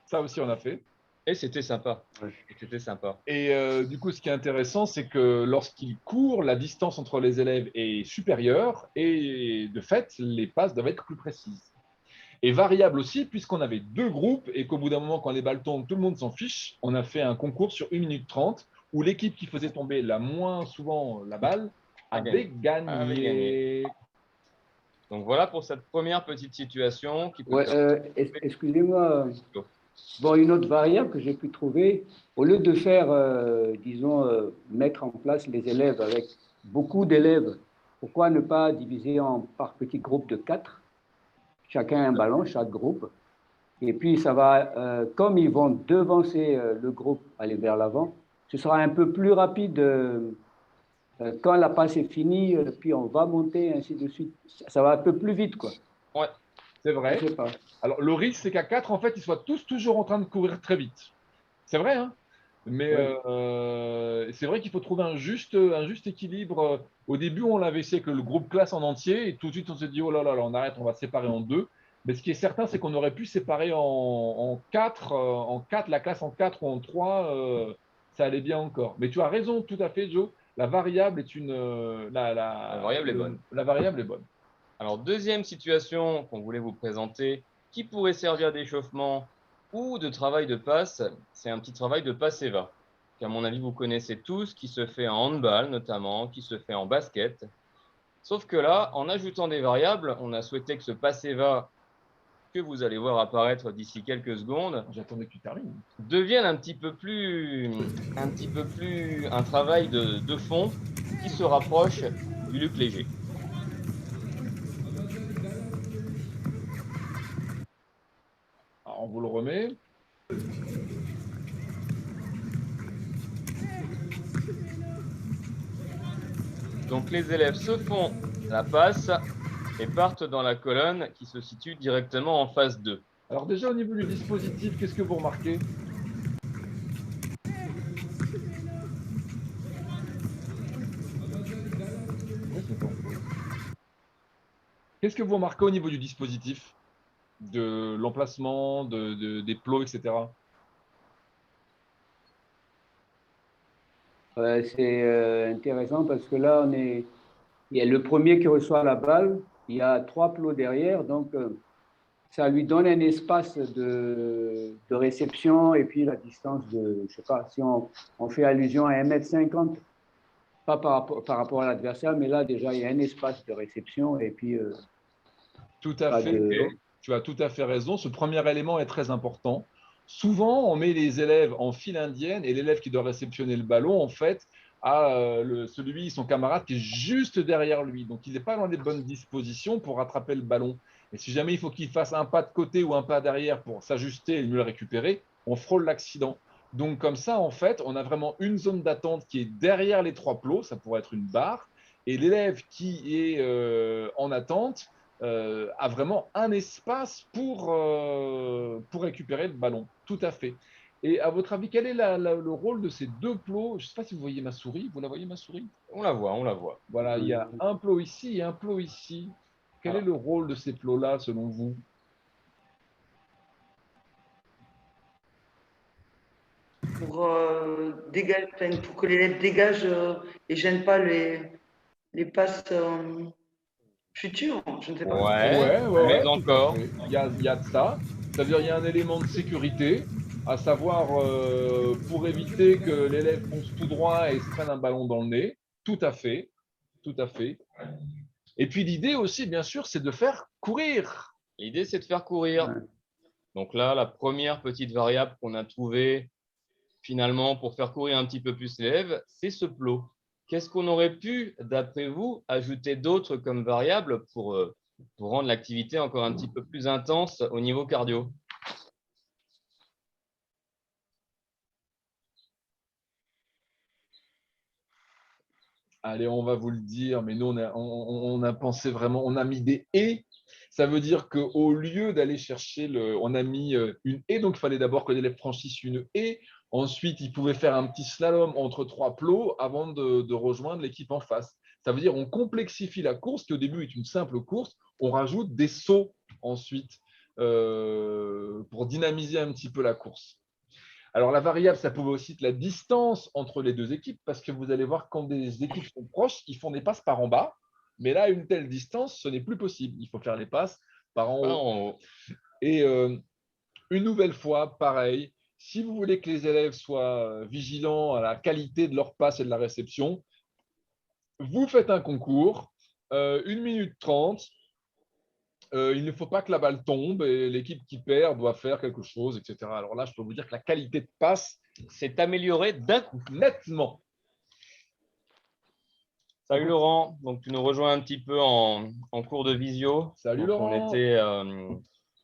Ça aussi, on a fait. Et c'était sympa. Ouais. Et c'était sympa. Et du coup, ce qui est intéressant, c'est que lorsqu'ils courent, la distance entre les élèves est supérieure et de fait, les passes doivent être plus précises. Et variable aussi, puisqu'on avait deux groupes et qu'au bout d'un moment, quand les balles tombent, tout le monde s'en fiche, on a fait un concours sur 1 minute 30 où l'équipe qui faisait tomber la moins souvent la balle avait gagné. Donc voilà pour cette première petite situation qui peut Ouais, excusez-moi. être… Bon, une autre variable que j'ai pu trouver, au lieu de faire, disons, mettre en place les élèves avec beaucoup d'élèves, pourquoi ne pas diviser par petits groupes de 4, chacun un ballon, chaque groupe, et puis ça va, comme ils vont devancer le groupe, aller vers l'avant, ce sera un peu plus rapide quand la passe est finie, puis on va monter, ainsi de suite. Ça va un peu plus vite, quoi. Ouais, C'est Je vrai. sais pas. Alors, le risque, c'est qu'à 4, en fait, ils soient tous toujours en train de courir très vite. C'est vrai, hein? Mais c'est vrai qu'il faut trouver un juste équilibre. Au début, on l'avait essayé avec le groupe classe en entier et tout de suite, on s'est dit, oh là là, on arrête, on va séparer en deux. Mais ce qui est certain, c'est qu'on aurait pu séparer en quatre, la classe en quatre ou en trois, ça allait bien encore. Mais tu as raison, tout à fait, Joe. La variable est la variable est bonne. La variable est bonne. Alors, deuxième situation qu'on voulait vous présenter, qui pourrait servir d'échauffement ou de travail de passe, c'est un petit travail de passe-et-va, qu'à mon avis, vous connaissez tous, qui se fait en handball notamment, qui se fait en basket. Sauf que là, en ajoutant des variables, on a souhaité que ce passe-et-va, que vous allez voir apparaître d'ici quelques secondes, J'attendais que tu termines. devienne un travail de fond qui se rapproche du Luc Léger. Alors, on vous le remet. Donc les élèves se font la passe et partent dans la colonne qui se situe directement en phase 2. Alors déjà, au niveau du dispositif, qu'est-ce que vous remarquez? Qu'est-ce que vous remarquez au niveau du dispositif, de l'emplacement, des plots, etc. C'est intéressant parce que là, il y a le premier qui reçoit la balle, il y a 3 plots derrière, donc ça lui donne un espace de réception et puis la distance de, je sais pas, si on fait allusion à 1,50 m, pas par rapport à l'adversaire, mais là déjà il y a un espace de réception et puis Tout à fait. Tu as tout à fait raison. Ce premier élément est très important. Souvent, on met les élèves en file indienne et l'élève qui doit réceptionner le ballon, en fait, a son camarade qui est juste derrière lui. Donc, il n'est pas dans les bonnes dispositions pour rattraper le ballon. Et si jamais il faut qu'il fasse un pas de côté ou un pas derrière pour s'ajuster et mieux le récupérer, on frôle l'accident. Donc, comme ça, en fait, on a vraiment une zone d'attente qui est derrière les 3 plots, ça pourrait être une barre, et l'élève qui est en attente a vraiment un espace pour récupérer le ballon. Tout à fait. Et à votre avis, quel est le rôle de ces 2 plots? Je ne sais pas si vous voyez ma souris. Vous la voyez, ma souris? On la voit, on la voit. Voilà, il y a un plot ici et un plot ici. Quel est le rôle de ces plots-là, selon vous? Pour, pour que l'élève dégage et gêne pas les passes futures, je ne sais pas. Mais Tout à encore. fait. Il y a de ça. C'est-à-dire il y a un élément de sécurité, à savoir pour éviter que l'élève fonce tout droit et se prenne un ballon dans le nez. Tout à fait. Tout à fait. Et puis l'idée aussi, bien sûr, c'est de faire courir. L'idée, c'est de faire courir. Ouais. Donc là, la première petite variable qu'on a trouvée finalement pour faire courir un petit peu plus l'élève, c'est ce plot. Qu'est-ce qu'on aurait pu, d'après vous, ajouter d'autres comme variables pour rendre l'activité encore un petit peu plus intense au niveau cardio? Allez, on va vous le dire, mais nous, on a pensé vraiment, on a mis des et. Ça veut dire qu'au lieu d'aller chercher on a mis une et, donc il fallait d'abord que l'élève franchisse une et. Ensuite, il pouvait faire un petit slalom entre 3 plots avant de rejoindre l'équipe en face. Ça veut dire on complexifie la course, qui au début est une simple course. On rajoute des sauts ensuite pour dynamiser un petit peu la course. Alors, la variable, ça pouvait aussi être la distance entre les 2 équipes, parce que vous allez voir, quand des équipes sont proches, ils font des passes par en bas. Mais là, à une telle distance, ce n'est plus possible. Il faut faire les passes par en haut. Et une nouvelle fois, pareil, si vous voulez que les élèves soient vigilants à la qualité de leur passe et de la réception, vous faites un concours, 1 minute 30. Il ne faut pas que la balle tombe et l'équipe qui perd doit faire quelque chose, etc. Alors là, je peux vous dire que la qualité de passe s'est améliorée d'un coup. Nettement. Salut Laurent, donc tu nous rejoins un petit peu en cours de visio. Salut donc, Laurent.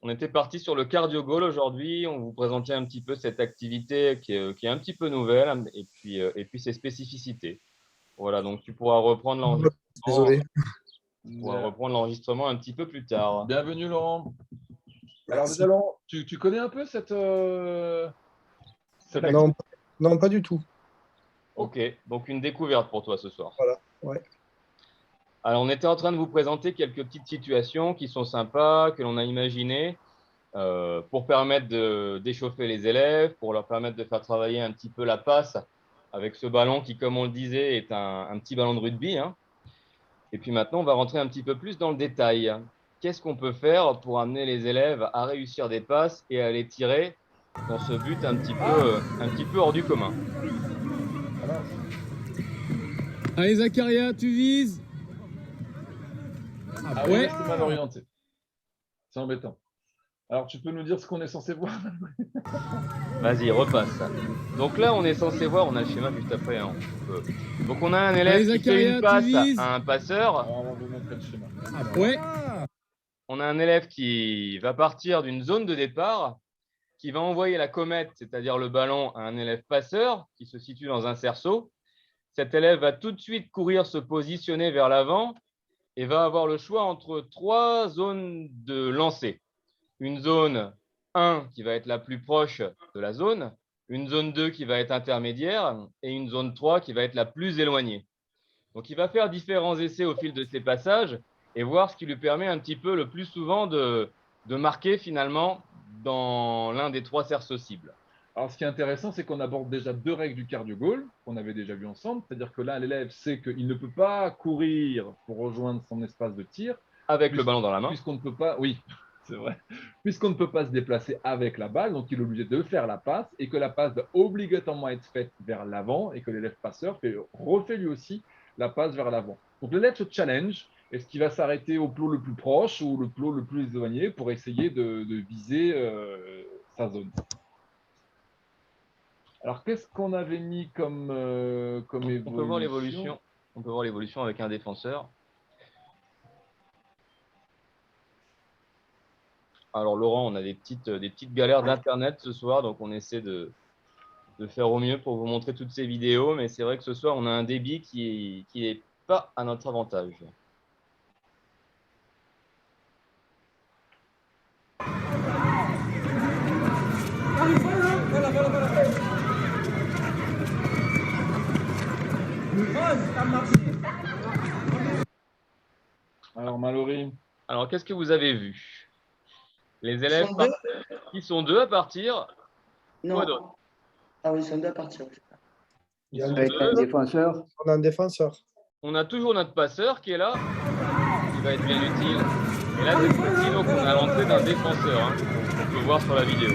On était parti sur le cardio goal aujourd'hui. On vous présentait un petit peu cette activité qui est un petit peu nouvelle et puis ses spécificités. Voilà, donc tu pourras reprendre l'enregistrement. Désolé. Tu pourras reprendre l'enregistrement un petit peu plus tard. Bienvenue Laurent. Merci. Alors, tu connais un peu cette Non, non, pas du tout. Ok, donc une découverte pour toi ce soir. Voilà, ouais. Alors, on était en train de vous présenter quelques petites situations qui sont sympas, que l'on a imaginées pour permettre d'échauffer les élèves, pour leur permettre de faire travailler un petit peu la passe avec ce ballon qui, comme on le disait, est un petit ballon de rugby. Hein. Et puis maintenant, on va rentrer un petit peu plus dans le détail. Qu'est-ce qu'on peut faire pour amener les élèves à réussir des passes et à les tirer dans ce but un petit peu hors du commun? Allez Zakaria, tu vises. Ah ouais, c'est mal orienté. C'est embêtant. Alors, tu peux nous dire ce qu'on est censé voir? Vas-y, repasse. Donc là, on est censé voir, on a le schéma juste après. Hein. Donc on a un élève qui fait une passe à un passeur. Alors, on va vous montrer le schéma. Ouais. On a un élève qui va partir d'une zone de départ, qui va envoyer la comète, c'est-à-dire le ballon, à un élève passeur qui se situe dans un cerceau. Cet élève va tout de suite courir, se positionner vers l'avant et va avoir le choix entre 3 zones de lancer. Une zone 1 qui va être la plus proche de la zone, une zone 2 qui va être intermédiaire et une zone 3 qui va être la plus éloignée. Donc, il va faire différents essais au fil de ces passages et voir ce qui lui permet un petit peu le plus souvent de marquer finalement dans l'un des 3 cerceaux cibles. Alors, ce qui est intéressant, c'est qu'on aborde déjà 2 règles du cardio goal qu'on avait déjà vues ensemble. C'est-à-dire que là, l'élève sait qu'il ne peut pas courir pour rejoindre son espace de tir. Avec le ballon dans la main. Puisqu'on ne peut pas, oui, c'est vrai. Puisqu'on ne peut pas se déplacer avec la balle, donc il est obligé de faire la passe et que la passe doit obligatoirement être faite vers l'avant et que l'élève passeur refait lui aussi la passe vers l'avant. Donc l'élève se challenge. Est-ce qu'il va s'arrêter au plot le plus proche ou le plot le plus éloigné pour essayer de viser sa zone? Alors, qu'est-ce qu'on avait mis comme évolution? On peut voir l'évolution. On peut voir l'évolution avec un défenseur. Alors, Laurent, on a des petites galères d'Internet ce soir, donc on essaie de faire au mieux pour vous montrer toutes ces vidéos, mais c'est vrai que ce soir, on a un débit qui n'est pas à notre avantage. Alors, Mallory, Alors, qu'est-ce que vous avez vu? Les Ils élèves sont deux? qui sont deux à partir. Non. Quoi d'autre? Ah oui, ils sont deux à partir. Il y a un Avec un défenseur. On a un défenseur. On a toujours notre passeur qui est là, qui va être bien utile. Et là, cette fois-ci, donc, on a l'entrée d'un défenseur, hein, qu'on peut voir sur la vidéo.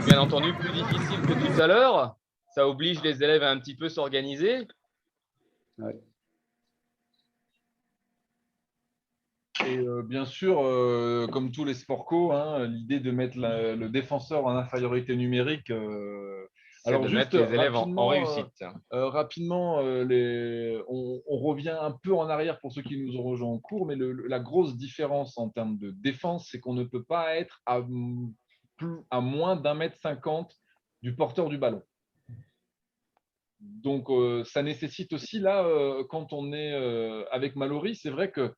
Bien entendu, plus difficile que tout à l'heure. Ça oblige les élèves à un petit peu s'organiser. Ouais. et bien sûr, comme tous les sport co, hein, l'idée de mettre le défenseur en infériorité numérique. C'est Alors de juste mettre les élèves en rapidement, réussite. rapidement, on revient un peu en arrière pour ceux qui nous ont rejoints en cours, mais la grosse différence en termes de défense, c'est qu'on ne peut pas être à moins d'1,50 m du porteur du ballon. Donc, ça nécessite aussi, là, quand on est avec Mallory, c'est vrai que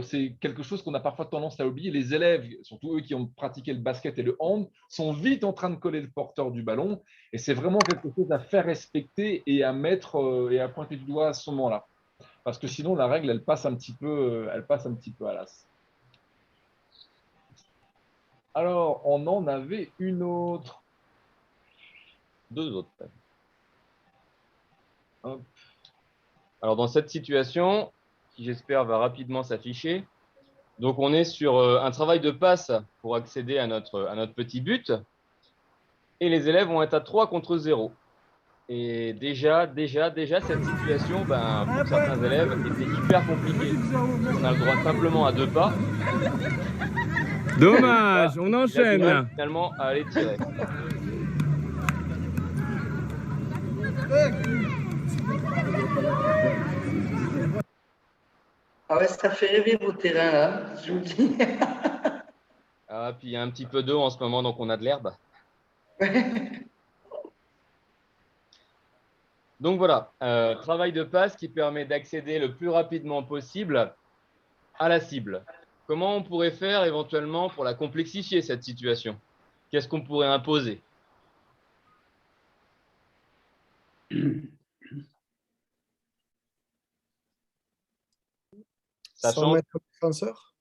c'est quelque chose qu'on a parfois tendance à oublier. Les élèves, surtout eux qui ont pratiqué le basket et le hand, sont vite en train de coller le porteur du ballon. Et c'est vraiment quelque chose à faire respecter et à mettre et à pointer du doigt à ce moment-là. Parce que sinon, la règle, elle passe un petit peu à l'as. Alors, on en avait une autre. Deux autres. Hop. Alors, dans cette situation, qui j'espère va rapidement s'afficher, donc on est sur un travail de passe pour accéder à notre petit but. Et les élèves vont être à 3 contre 0. Et déjà, cette situation, pour certains élèves, était hyper compliquée. On a le droit simplement à 2 pas. Dommage, on Il a du enchaîne. mal, finalement à aller tirer. Ah ouais, ça fait rêver vos terrains, là, je vous le dis. Ah, puis il y a un petit peu d'eau en ce moment, donc on a de l'herbe. Donc voilà, travail de passe qui permet d'accéder le plus rapidement possible à la cible. Comment on pourrait faire éventuellement pour la complexifier, cette situation? Qu'est-ce qu'on pourrait imposer? Sans Sachant... mettre un défenseur.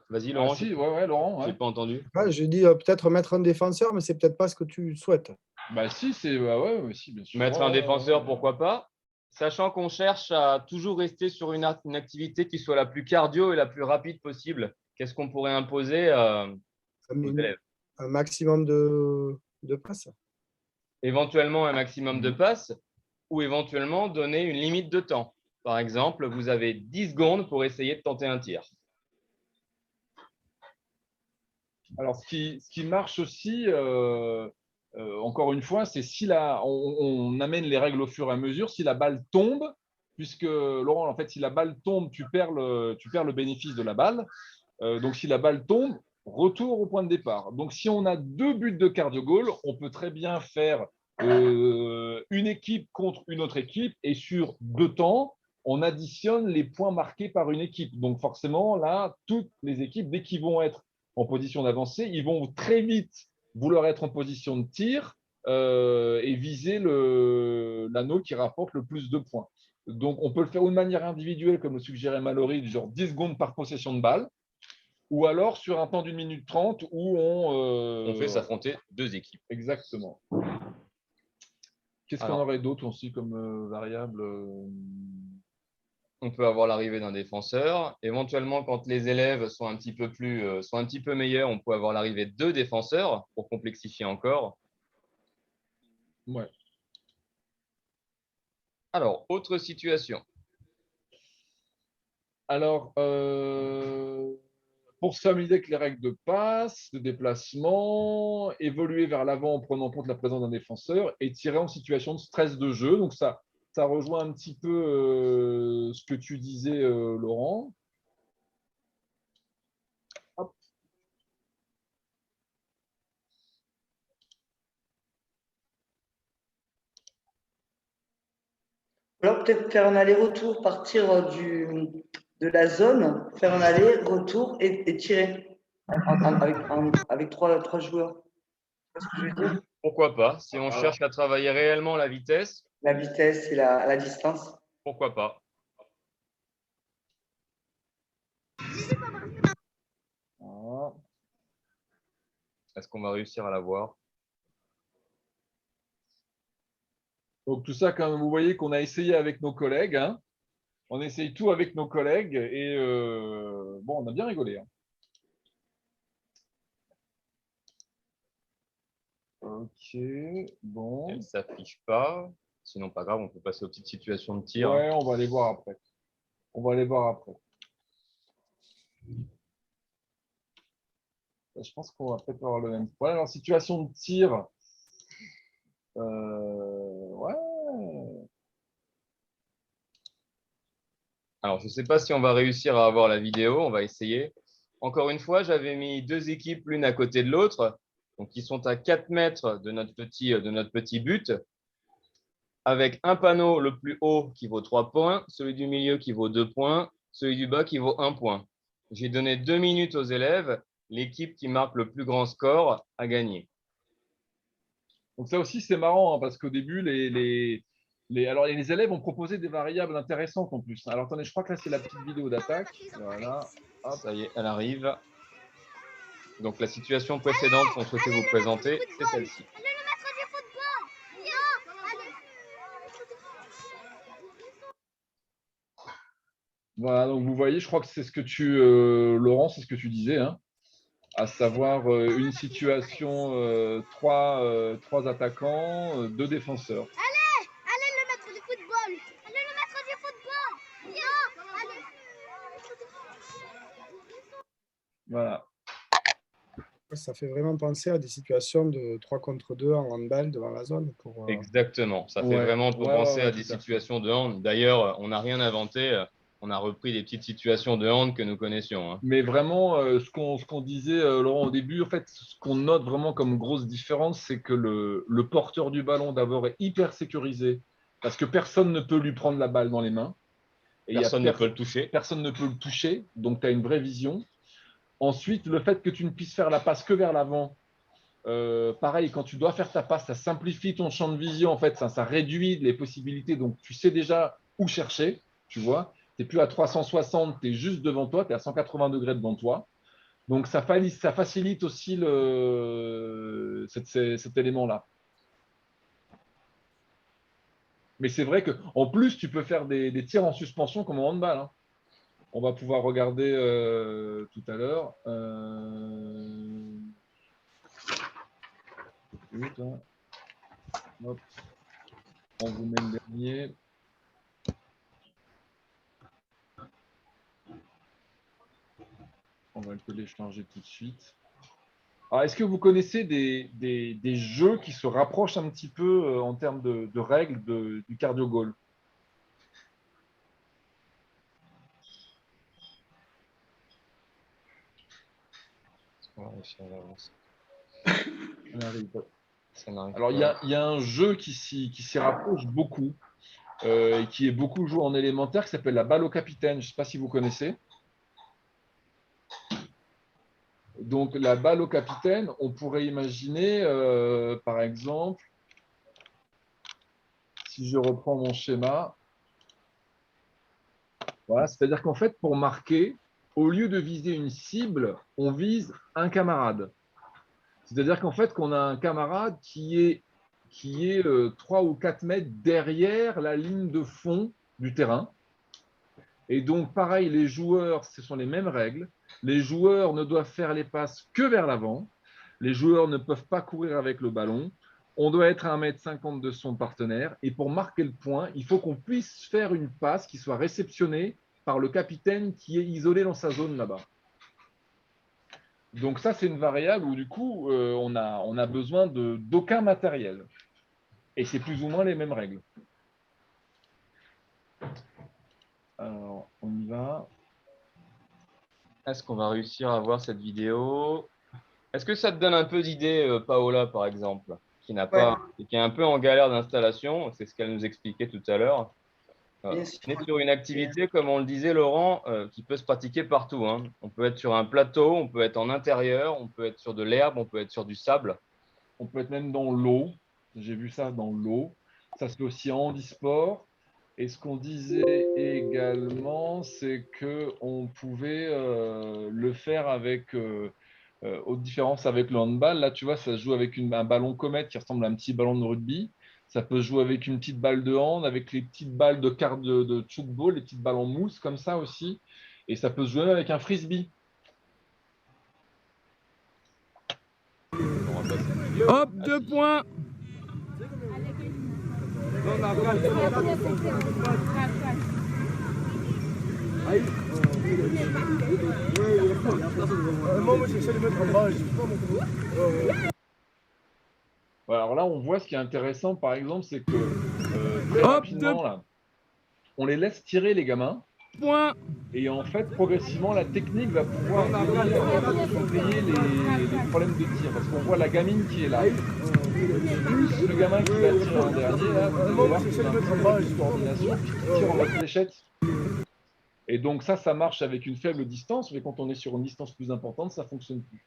Vas-y, Laurent, Ah, si, ouais, Laurent. j'ai Ouais. pas entendu. Ouais, j'ai dit peut-être mettre un défenseur, mais c'est peut-être pas ce que tu souhaites. Bah si, c'est ouais, si, bien sûr. Mettre Ouais, un défenseur, ouais. pourquoi pas? Sachant qu'on cherche à toujours rester sur une activité qui soit la plus cardio et la plus rapide possible. Qu'est-ce qu'on pourrait imposer aux élèves? Un maximum de passes. Éventuellement un maximum de passes ou éventuellement donner une limite de temps. Par exemple, vous avez 10 secondes pour essayer de tenter un tir. Alors, ce qui marche aussi, encore une fois, c'est si on amène les règles au fur et à mesure, si la balle tombe, puisque Laurent, en fait, si la balle tombe, tu perds le bénéfice de la balle. Donc, si la balle tombe, retour au point de départ. Donc, si on a 2 buts de cardio goal, on peut très bien faire une équipe contre une autre équipe et sur 2 temps, on additionne les points marqués par une équipe. Donc, forcément, là, toutes les équipes, dès qu'ils vont être en position d'avancée, ils vont très vite vouloir être en position de tir et viser l'anneau qui rapporte le plus de points. Donc, on peut le faire de manière individuelle, comme le suggérait Mallory, du genre 10 secondes par possession de balle, ou alors sur un temps d'1 minute 30 où On fait s'affronter 2 équipes. Exactement. Qu'est-ce qu'on aurait d'autre aussi comme variable On peut avoir l'arrivée d'un défenseur. Éventuellement, quand les élèves sont un petit peu meilleurs, on peut avoir l'arrivée de 2 défenseurs pour complexifier encore. Ouais. Alors, autre situation. Alors, pour se familiariser avec les règles de passe, de déplacement, évoluer vers l'avant en prenant en compte la présence d'un défenseur et tirer en situation de stress de jeu. Donc, ça rejoint un petit peu ce que tu disais, Laurent. Hop. Alors peut-être faire un aller-retour, partir de la zone, faire un aller-retour et tirer avec trois joueurs. Tu vois ce que je veux dire? Pourquoi pas? Si on cherche à travailler réellement la vitesse, La vitesse et la distance. pourquoi pas? Voilà. Est-ce qu'on va réussir à la voir? Donc tout ça, quand vous voyez qu'on a essayé avec nos collègues, hein. On essaye tout avec nos collègues et bon, on a bien rigolé, hein. Ok, bon. Elle ne s'affiche pas. Sinon, pas grave, on peut passer aux petites situations de tir. Ouais, on va aller voir après. On va aller voir après. Je pense qu'on va peut-être avoir le même. Voilà, alors situation de tir. Ouais. Alors, je ne sais pas si on va réussir à avoir la vidéo. On va essayer. Encore une fois, j'avais mis deux équipes l'une à côté de l'autre. Donc, qui sont à 4 mètres de notre petit but. Avec un panneau le plus haut qui vaut 3 points, celui du milieu qui vaut 2 points, celui du bas qui vaut 1 point. J'ai donné 2 minutes aux élèves. L'équipe qui marque le plus grand score a gagné. Donc ça aussi, c'est marrant, hein, parce qu'au début, alors, les élèves ont proposé des variables intéressantes en plus. Alors attendez, je crois que là, c'est la petite vidéo d'attaque. Voilà. Hop, ça y est, elle arrive. Donc la situation précédente qu'on souhaitait vous présenter, c'est celle-ci. Voilà, donc vous voyez, je crois que c'est ce que Laurent, c'est ce que tu disais, hein, à savoir une situation, trois attaquants, deux défenseurs. Allez, le maître du football. Allez, le maître du football. Viens, allez. Voilà. Ça fait vraiment penser à des situations de 3 contre 2 en handball devant la zone. Exactement, ça fait vraiment penser à des situations de hand. D'ailleurs, on n'a rien inventé. On a repris des petites situations de hand que nous connaissions, hein. Mais vraiment, ce qu'on disait, Laurent, au début, en fait, ce qu'on note vraiment comme grosse différence, c'est que le porteur du ballon, d'abord, est hyper sécurisé parce que personne ne peut lui prendre la balle dans les mains. Et personne ne peut le toucher. Personne ne peut le toucher, donc tu as une vraie vision. Ensuite, le fait que tu ne puisses faire la passe que vers l'avant, pareil, quand tu dois faire ta passe, ça simplifie ton champ de vision, en fait, ça réduit les possibilités, donc tu sais déjà où chercher, tu vois. Tu n'es plus à 360, tu es juste devant toi, tu es à 180 degrés devant toi. Donc, ça facilite aussi cet élément-là. Mais c'est vrai qu'en plus, tu peux faire des tirs en suspension comme en handball, hein. On va pouvoir regarder tout à l'heure. Hop. On vous met le dernier. On va le télécharger tout de suite. Alors, est-ce que vous connaissez des jeux qui se rapprochent un petit peu en termes de règles du cardio goal? Alors, il y a un jeu qui s'y rapproche beaucoup et qui est beaucoup joué en élémentaire qui s'appelle la balle au capitaine. Je ne sais pas si vous connaissez. Donc, la balle au capitaine, on pourrait imaginer, par exemple, si je reprends mon schéma, voilà, c'est-à-dire qu'en fait, pour marquer, au lieu de viser une cible, on vise un camarade. C'est-à-dire qu'en fait, qu'on a un camarade qui est 3 ou 4 mètres derrière la ligne de fond du terrain. Et donc, pareil, les joueurs, ce sont les mêmes règles. Les joueurs ne doivent faire les passes que vers l'avant. Les joueurs ne peuvent pas courir avec le ballon. On doit être à 1,50 m de son partenaire. Et pour marquer le point, il faut qu'on puisse faire une passe qui soit réceptionnée par le capitaine qui est isolé dans sa zone là-bas. Donc ça, c'est une variable où du coup, on a besoin d'aucun matériel. Et c'est plus ou moins les mêmes règles. Alors, on y va. Est-ce qu'on va réussir à voir cette vidéo? Est-ce que ça te donne un peu d'idée, Paola, par exemple, qui est un peu en galère d'installation? C'est ce qu'elle nous expliquait tout à l'heure. Bien sûr. On est sur une activité, comme on le disait Laurent, qui peut se pratiquer partout, hein. On peut être sur un plateau, on peut être en intérieur, on peut être sur de l'herbe, on peut être sur du sable. On peut être même dans l'eau. J'ai vu ça dans l'eau. Ça se fait aussi en handisport. Et ce qu'on disait également, c'est qu'on pouvait le faire avec, autre différence avec le handball. Là, tu vois, ça se joue avec un ballon comète qui ressemble à un petit ballon de rugby. Ça peut se jouer avec une petite balle de hand, avec les petites balles de tchoukball, les petites balles en mousse comme ça aussi. Et ça peut se jouer avec un frisbee. Hop, 2 points. Voilà, alors là, on voit ce qui est intéressant, par exemple, c'est que très Hop, rapidement, là, on les laisse tirer, les gamins. Point. Et en fait, progressivement, la technique va pouvoir surveiller les problèmes de tir. Parce qu'on voit la gamine qui est là. Plus le gamin qui va tirer en dernier, là, vous allez voir qu'il a un problème de coordination, qui tire en mode fléchette. Et donc ça marche avec une faible distance, mais quand on est sur une distance plus importante, ça ne fonctionne plus.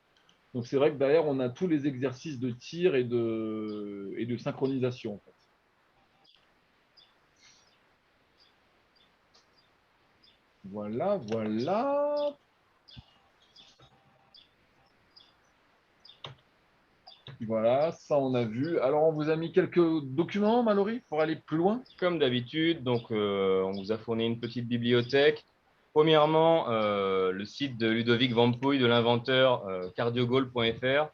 Donc c'est vrai que derrière, on a tous les exercices de tir et de synchronisation. En fait. Voilà, voilà. Voilà, ça on a vu. Alors on vous a mis quelques documents, Mallory, pour aller plus loin. Comme d'habitude, donc on vous a fourni une petite bibliothèque. Premièrement, le site de Ludovic Vampouille, de l'inventeur, cardiogol.fr,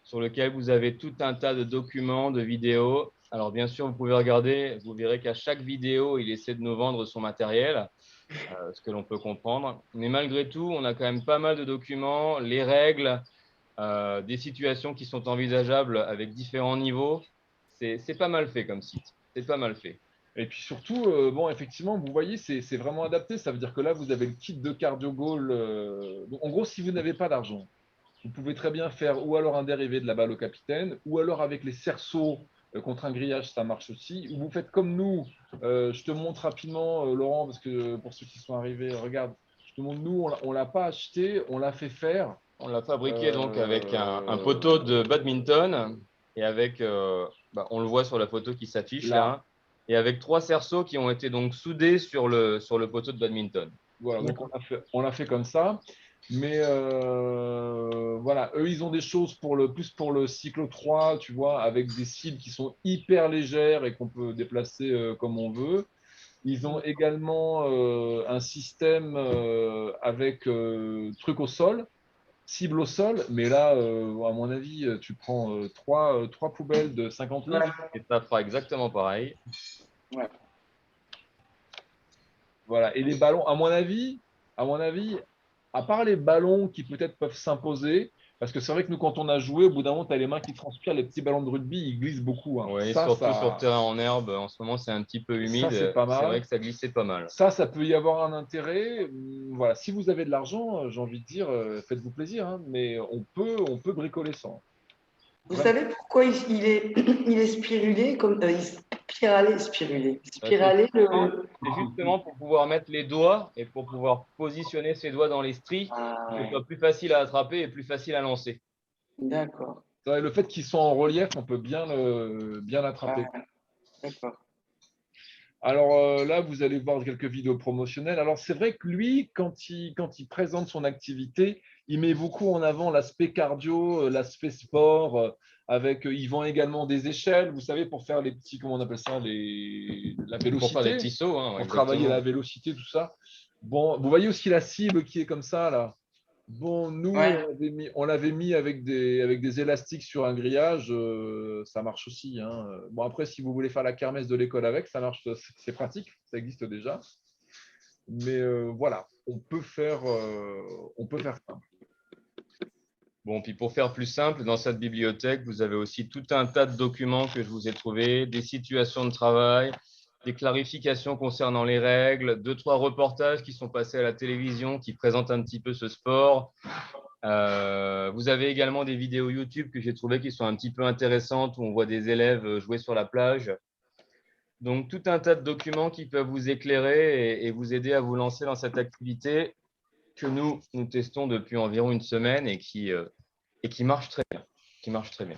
sur lequel vous avez tout un tas de documents, de vidéos. Alors bien sûr, vous pouvez regarder, vous verrez qu'à chaque vidéo, il essaie de nous vendre son matériel, ce que l'on peut comprendre. Mais malgré tout, on a quand même pas mal de documents, les règles, des situations qui sont envisageables avec différents niveaux. C'est pas mal fait comme site, c'est pas mal fait. Et puis surtout, bon, effectivement, vous voyez, c'est vraiment adapté. Ça veut dire que là, vous avez le kit de cardio-goal. En gros, si vous n'avez pas d'argent, vous pouvez très bien faire ou alors un dérivé de la balle au capitaine, ou alors avec les cerceaux contre un grillage, ça marche aussi. Ou vous faites comme nous. Je te montre rapidement, Laurent, parce que pour ceux qui sont arrivés, regarde, je te montre, nous, on ne l'a pas acheté, on l'a fait faire. On l'a fabriqué donc avec un poteau de badminton et avec, on le voit sur la photo qui s'affiche là, et avec 3 cerceaux qui ont été donc soudés sur le poteau de badminton. Voilà, donc on l'a fait comme ça. Mais voilà, eux, ils ont des choses plus pour le cyclo 3, tu vois, avec des cibles qui sont hyper légères et qu'on peut déplacer comme on veut. Ils ont également un système avec truc au sol, cible au sol, mais là, à mon avis, tu prends trois poubelles de 50 litres. Et ça fera exactement pareil. Ouais. Voilà, et les ballons, à mon avis, à part les ballons qui peut-être peuvent s'imposer, parce que c'est vrai que nous, quand on a joué, au bout d'un moment, tu as les mains qui transpirent, les petits ballons de rugby, ils glissent beaucoup. Hein. Oui, surtout sur terrain en herbe. En ce moment, c'est un petit peu humide. C'est pas mal. C'est vrai que ça glissait pas mal. Ça peut y avoir un intérêt. Voilà, si vous avez de l'argent, j'ai envie de dire, faites-vous plaisir, hein, mais on peut bricoler ça. Vous savez pourquoi il est spirulé comme spiralé. C'est justement pour pouvoir mettre les doigts et pour pouvoir positionner ses doigts dans les stries, que ce soit plus facile à attraper et plus facile à lancer. D'accord. Le fait qu'ils soient en relief, on peut bien l'attraper. D'accord. Alors là, vous allez voir quelques vidéos promotionnelles. Alors c'est vrai que lui, quand il présente son activité, il met beaucoup en avant l'aspect cardio, l'aspect sport. Il vend également des échelles, vous savez, pour faire les petits, comment on appelle ça, la vélocité. Pour faire des petits sauts. Hein, pour travailler la vélocité, tout ça. Bon, vous voyez aussi la cible qui est comme ça, là. Bon, nous, on l'avait mis avec des élastiques sur un grillage, ça marche aussi. Hein. Bon, après, si vous voulez faire la kermesse de l'école avec, ça marche, c'est pratique, ça existe déjà. Mais voilà, on peut faire ça. Bon, puis pour faire plus simple, dans cette bibliothèque, vous avez aussi tout un tas de documents que je vous ai trouvés, des situations de travail, des clarifications concernant les règles, 2-3 reportages qui sont passés à la télévision qui présentent un petit peu ce sport. Vous avez également des vidéos YouTube que j'ai trouvées qui sont un petit peu intéressantes où on voit des élèves jouer sur la plage. Donc, tout un tas de documents qui peuvent vous éclairer et vous aider à vous lancer dans cette activité que nous testons depuis environ une semaine et qui marche très bien. Qui marche très bien.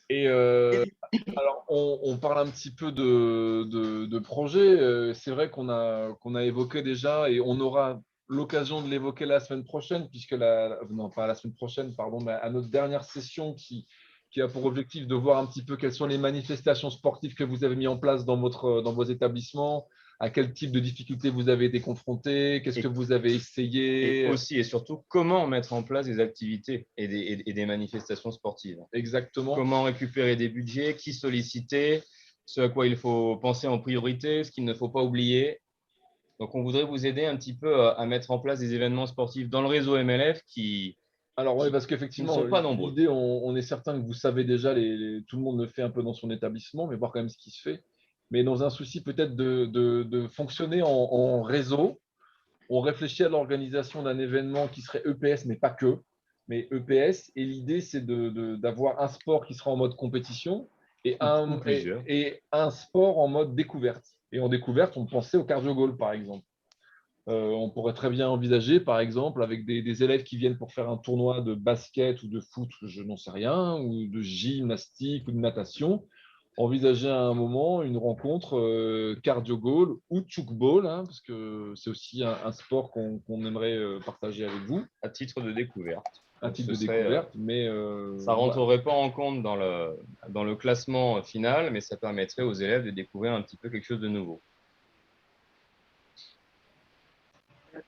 Et alors, on parle un petit peu de projet. C'est vrai qu'on a évoqué déjà et on aura l'occasion de l'évoquer la semaine prochaine, puisque non, pas la semaine prochaine, pardon, mais à notre dernière session qui a pour objectif de voir un petit peu quelles sont les manifestations sportives que vous avez mis en place dans vos établissements, à quel type de difficultés vous avez été confrontés, qu'est-ce que vous avez essayé. Et aussi et surtout, comment mettre en place des activités et des manifestations sportives. Exactement. Comment récupérer des budgets, qui solliciter, ce à quoi il faut penser en priorité, ce qu'il ne faut pas oublier. Donc, on voudrait vous aider un petit peu à mettre en place des événements sportifs dans le réseau MLF Alors oui, parce qu'effectivement, ne sont pas nombreux. l'idée, on est certain que vous savez déjà, tout le monde le fait un peu dans son établissement, mais voir quand même ce qui se fait. Mais dans un souci peut-être de fonctionner en réseau, on réfléchit à l'organisation d'un événement qui serait EPS, mais pas que, mais EPS. Et l'idée, c'est d'avoir un sport qui sera en mode compétition et un sport en mode découverte. Et en découverte, on pensait au cardio goal, par exemple. On pourrait très bien envisager, par exemple, avec des élèves qui viennent pour faire un tournoi de basket ou de foot, je n'en sais rien, ou de gymnastique ou de natation, envisager à un moment une rencontre cardio goal ou tchouk ball, hein, parce que c'est aussi un sport qu'on aimerait partager avec vous. À titre de découverte. À titre de découverte, mais ça ne rentrerait pas en compte dans le classement final, mais ça permettrait aux élèves de découvrir un petit peu quelque chose de nouveau.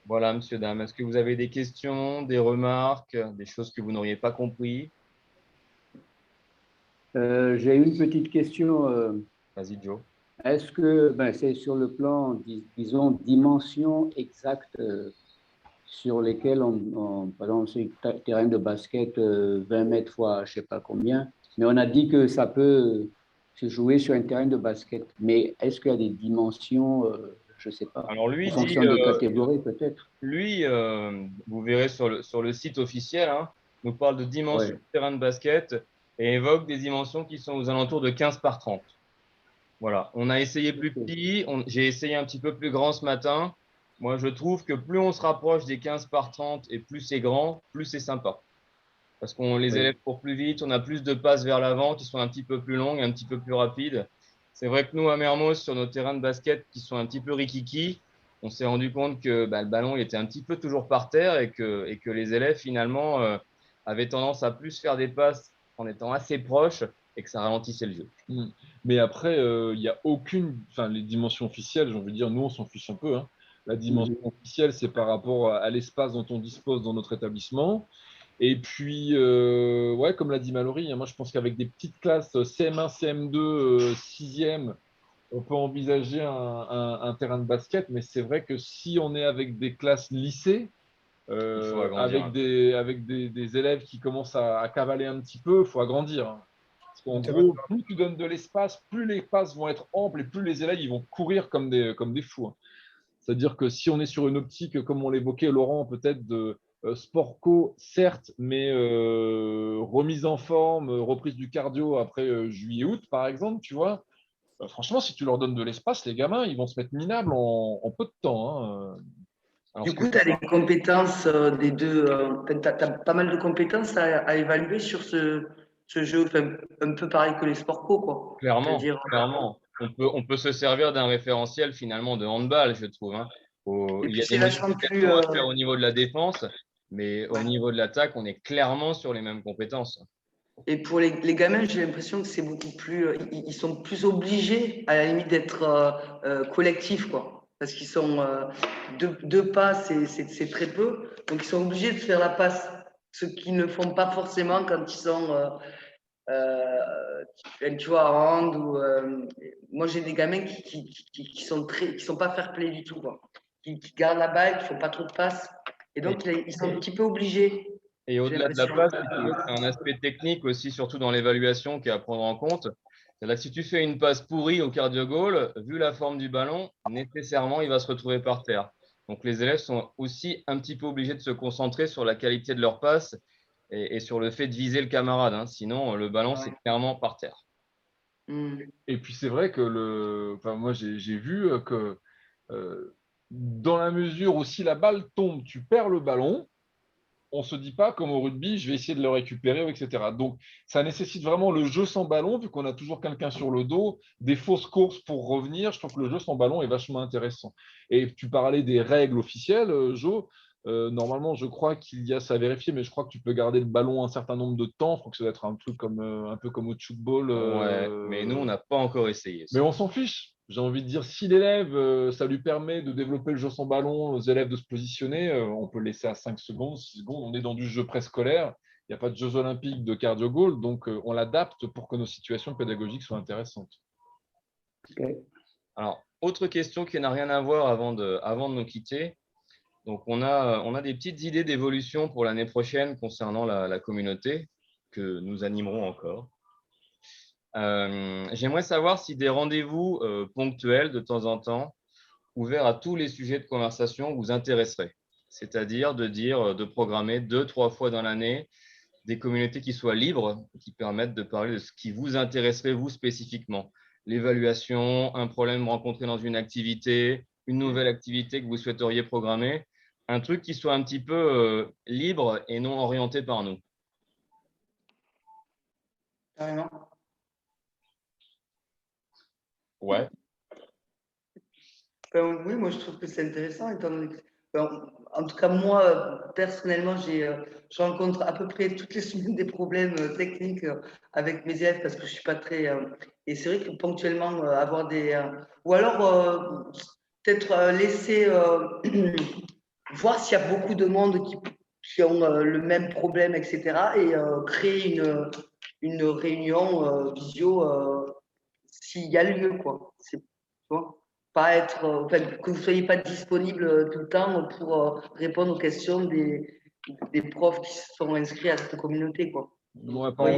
Voilà, monsieur, dame. Est-ce que vous avez des questions, des remarques, des choses que vous n'auriez pas compris? J'ai une petite question. Vas-y, Joe. Est-ce que c'est sur le plan, disons, dimension exacte sur lesquelles par exemple, c'est un terrain de basket 20 mètres fois je ne sais pas combien, mais on a dit que ça peut se jouer sur un terrain de basket. Mais est-ce qu'il y a des dimensions, je ne sais pas, alors lui, en fonction de catégories peut-être? Lui, vous verrez sur le site officiel, hein, nous parle de dimensions de terrain de basket et évoque des dimensions qui sont aux alentours de 15 par 30. Voilà, on a essayé plus petit, j'ai essayé un petit peu plus grand ce matin. Moi, je trouve que plus on se rapproche des 15 par 30 et plus c'est grand, plus c'est sympa. Parce qu'on les élèves courent plus vite, on a plus de passes vers l'avant qui sont un petit peu plus longues, un petit peu plus rapides. C'est vrai que nous, à Mermoz, sur nos terrains de basket qui sont un petit peu rikiki, on s'est rendu compte que le ballon il était un petit peu toujours par terre et que les élèves, finalement, avaient tendance à plus faire des passes en étant assez proches et que ça ralentissait le jeu. Mais après, il n'y a aucune… Enfin, les dimensions officielles, j'ai envie de dire, nous, on s'en fiche un peu. Hein. La dimension officielle, c'est par rapport à l'espace dont on dispose dans notre établissement. Et puis, ouais, comme l'a dit Mallory, hein, moi, je pense qu'avec des petites classes CM1, CM2, 6e, on peut envisager un terrain de basket. Mais c'est vrai que si on est avec des classes lycée, avec des élèves qui commencent à cavaler un petit peu, il faut agrandir. Hein. En gros, plus tu donnes de l'espace, plus les passes vont être amples et plus les élèves ils vont courir comme des fous. Hein. C'est-à-dire que si on est sur une optique, comme on l'évoquait, Laurent, peut-être de sport co, certes, mais remise en forme, reprise du cardio après juillet-août, par exemple, tu vois, franchement, si tu leur donnes de l'espace, les gamins, ils vont se mettre minables en peu de temps. Hein. Du coup, tu as les compétences des deux, tu as pas mal de compétences à évaluer sur ce jeu, un peu pareil que les sports co, quoi. Clairement, clairement. On peut se servir d'un référentiel finalement de handball, je trouve. Hein. Il y a des modifications à faire au niveau de la défense, mais au niveau de l'attaque, on est clairement sur les mêmes compétences. Et pour les gamins, j'ai l'impression que c'est beaucoup plus… ils sont plus obligés, à la limite, d'être collectifs, quoi. Parce qu'ils sont deux passes, c'est très peu. Donc, ils sont obligés de faire la passe, ce qu'ils ne font pas forcément quand ils sont… tu vois, à hand ou moi j'ai des gamins qui sont pas fair-play du tout, quoi. Qui gardent la balle, qui font pas trop de passes et donc ils sont un petit peu obligés. Et au-delà de la passe, c'est un aspect technique aussi, surtout dans l'évaluation qui est à prendre en compte. C'est-à-dire que si tu fais une passe pourrie au cardio goal, vu la forme du ballon, nécessairement il va se retrouver par terre. Donc les élèves sont aussi un petit peu obligés de se concentrer sur la qualité de leur passe et sur le fait de viser le camarade. Hein. Sinon, le ballon, c'est clairement par terre. Et puis c'est vrai que moi j'ai vu que dans la mesure où si la balle tombe, tu perds le ballon, on ne se dit pas comme au rugby, je vais essayer de le récupérer, etc. Donc ça nécessite vraiment le jeu sans ballon, vu qu'on a toujours quelqu'un sur le dos, des fausses courses pour revenir. Je trouve que le jeu sans ballon est vachement intéressant. Et tu parlais des règles officielles, Jo. Normalement, je crois qu'il y a ça à vérifier, mais je crois que tu peux garder le ballon un certain nombre de temps. Je crois que ça doit être un truc comme, un peu comme au football. Ouais, mais nous, on n'a pas encore essayé Mais ça. on s'en fiche. J'ai envie de dire, si l'élève, ça lui permet de développer le jeu sans ballon, aux élèves de se positionner, on peut le laisser à 5 secondes, 6 secondes. On est dans du jeu préscolaire. Il n'y a pas de Jeux olympiques de cardio goal, donc on l'adapte pour que nos situations pédagogiques soient intéressantes. Ok. Alors, autre question qui n'a rien à voir avant de nous quitter. Donc, on a des petites idées d'évolution pour l'année prochaine concernant la communauté que nous animerons encore. J'aimerais savoir si des rendez-vous ponctuels de temps en temps, ouverts à tous les sujets de conversation, vous intéresseraient. C'est-à-dire de programmer 2-3 fois dans l'année des communautés qui soient libres, qui permettent de parler de ce qui vous intéresserait, vous, spécifiquement. L'évaluation, un problème rencontré dans une activité, une nouvelle activité que vous souhaiteriez programmer, un truc qui soit un petit peu libre et non orienté par nous. Carrément. Ouais. Oui, moi je trouve que c'est intéressant. En tout cas, moi, personnellement, je rencontre à peu près toutes les semaines des problèmes techniques avec mes élèves parce que je ne suis pas très. Et c'est vrai que ponctuellement, avoir des. Ou alors, peut-être laisser voir s'il y a beaucoup de monde qui ont le même problème, etc. Et créer une réunion visio s'il y a lieu, quoi. Tu vois, pas être, que vous ne soyez pas disponible tout le temps pour répondre aux questions des profs qui se sont inscrits à cette communauté, quoi. Ouais, Oui.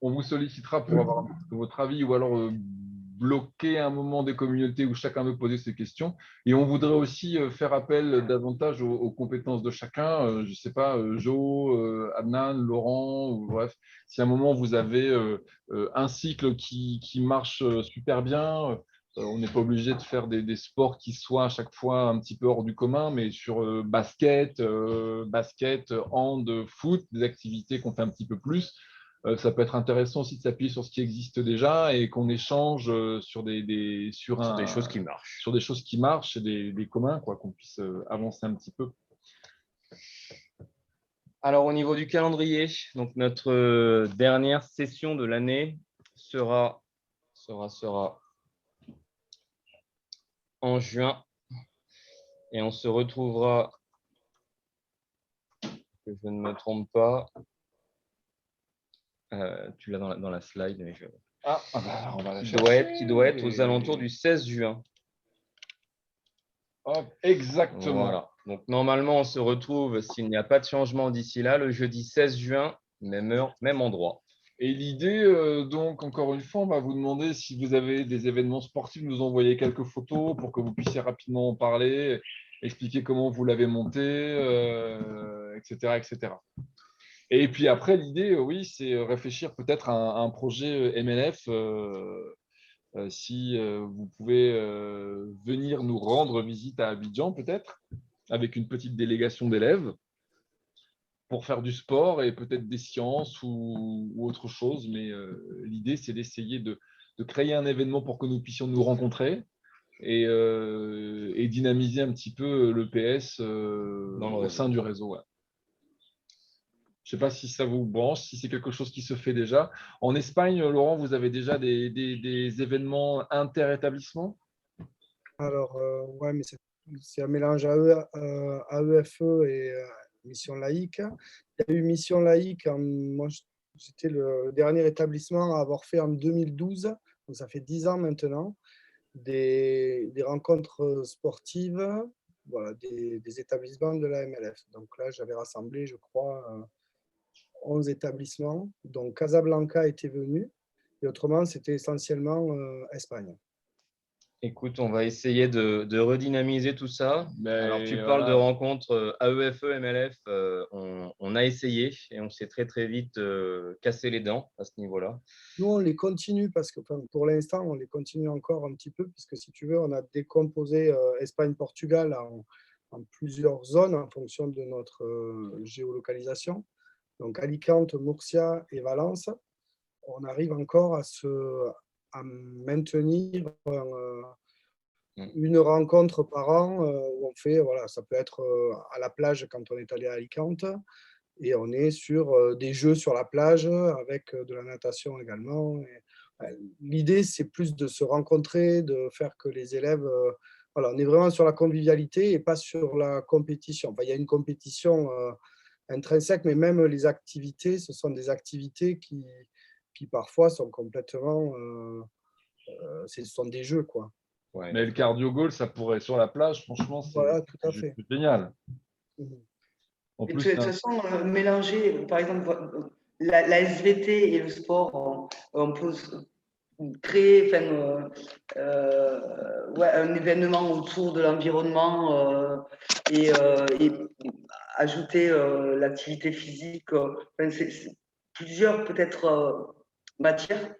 on vous sollicitera pour avoir un peu votre avis ou alors bloquer un moment des communautés où chacun veut poser ses questions. Et on voudrait aussi faire appel davantage aux compétences de chacun. Je ne sais pas, Jo, Adnan, Laurent, ou bref, si à un moment vous avez un cycle qui marche super bien, on n'est pas obligé de faire des sports qui soient à chaque fois un petit peu hors du commun, mais sur basket, hand, foot, des activités qu'on fait un petit peu plus. Ça peut être intéressant aussi de s'appuyer sur ce qui existe déjà et qu'on échange sur des choses qui marchent. Sur des choses qui marchent et des communs, quoi, qu'on puisse avancer un petit peu. Alors, au niveau du calendrier, donc notre dernière session de l'année sera en juin et on se retrouvera, que je ne me trompe pas, tu l'as dans la slide, mais on va la qui doit être aux alentours du 16 juin. Hop, exactement. Voilà. Donc, normalement, on se retrouve, s'il n'y a pas de changement d'ici là, le jeudi 16 juin, même heure, même endroit. Et l'idée, donc, encore une fois, on va vous demander si vous avez des événements sportifs, nous envoyer quelques photos pour que vous puissiez rapidement en parler, expliquer comment vous l'avez monté, etc., etc. Et puis après, l'idée, oui, c'est réfléchir peut-être à un projet MLF. Si vous pouvez venir nous rendre visite à Abidjan, peut-être, avec une petite délégation d'élèves, pour faire du sport et peut-être des sciences ou autre chose. Mais l'idée, c'est d'essayer de créer un événement pour que nous puissions nous rencontrer et dynamiser un petit peu le PS au sein du réseau. Ouais. Je ne sais pas si ça vous branche, si c'est quelque chose qui se fait déjà. En Espagne, Laurent, vous avez déjà des événements inter-établissements? Alors, ouais, mais c'est un mélange AEFE et Mission laïque. Il y a eu Mission laïque, moi j'étais le dernier établissement à avoir fait en 2012, donc ça fait 10 ans maintenant, des rencontres sportives, voilà, des établissements de la MLF. Donc là, j'avais rassemblé, je crois, 11 établissements, dont Casablanca était venu, et autrement, c'était essentiellement Espagne. Écoute, on va essayer de redynamiser tout ça. Mais Alors, tu voilà. parles de rencontres AEFE, MLF. On a essayé et on s'est très, très vite cassé les dents à ce niveau-là. Nous, on les continue parce que enfin, pour l'instant, on les continue encore un petit peu, puisque si tu veux, on a décomposé Espagne-Portugal en plusieurs zones en fonction de notre géolocalisation. Donc, Alicante, Murcia et Valence. On arrive encore à maintenir une rencontre par an où on fait, voilà, ça peut être à la plage quand on est allé à Alicante, et on est sur des jeux sur la plage avec de la natation également. L'idée, c'est plus de se rencontrer, de faire que les élèves, voilà, on est vraiment sur la convivialité et pas sur la compétition. Enfin, il y a une compétition intrinsèque, mais même les activités, ce sont des activités qui parfois sont complètement, ce sont des jeux, quoi. Ouais. Mais le cardio goal, ça pourrait sur la plage, franchement, Voilà, tout à fait. génial. Mhm. En Et plus, de toute façon, mélanger, par exemple, la SVT et le sport, on peut créer ouais, un événement autour de l'environnement et ajouter l'activité physique. Enfin, c'est plusieurs peut-être matières.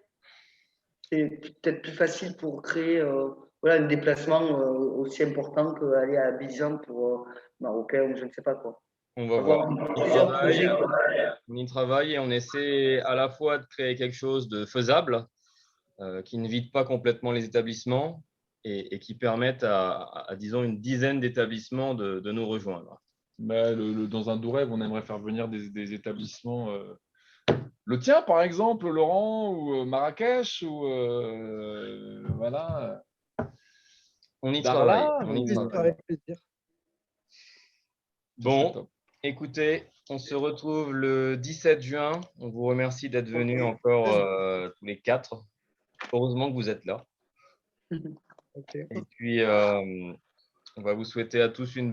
C'est peut-être plus facile pour créer voilà, un déplacement aussi important qu'aller à Abidjan pour Marocain ou je ne sais pas quoi. On va Avoir voir. plusieurs projets, quoi. On y travaille et on essaie à la fois de créer quelque chose de faisable, qui ne vide pas complètement les établissements et qui permette à, disons, une dizaine d'établissements de nous rejoindre. mais dans un doux rêve, on aimerait faire venir des établissements. Le tien, par exemple, Laurent, ou Marrakech, ou voilà. On y Darla, travaille. On y travaille. Avec plaisir. Bon, écoutez, on se retrouve le 17 juin. On vous remercie d'être venus encore tous les 4. Heureusement que vous êtes là. Ok. Et puis, on va vous souhaiter à tous une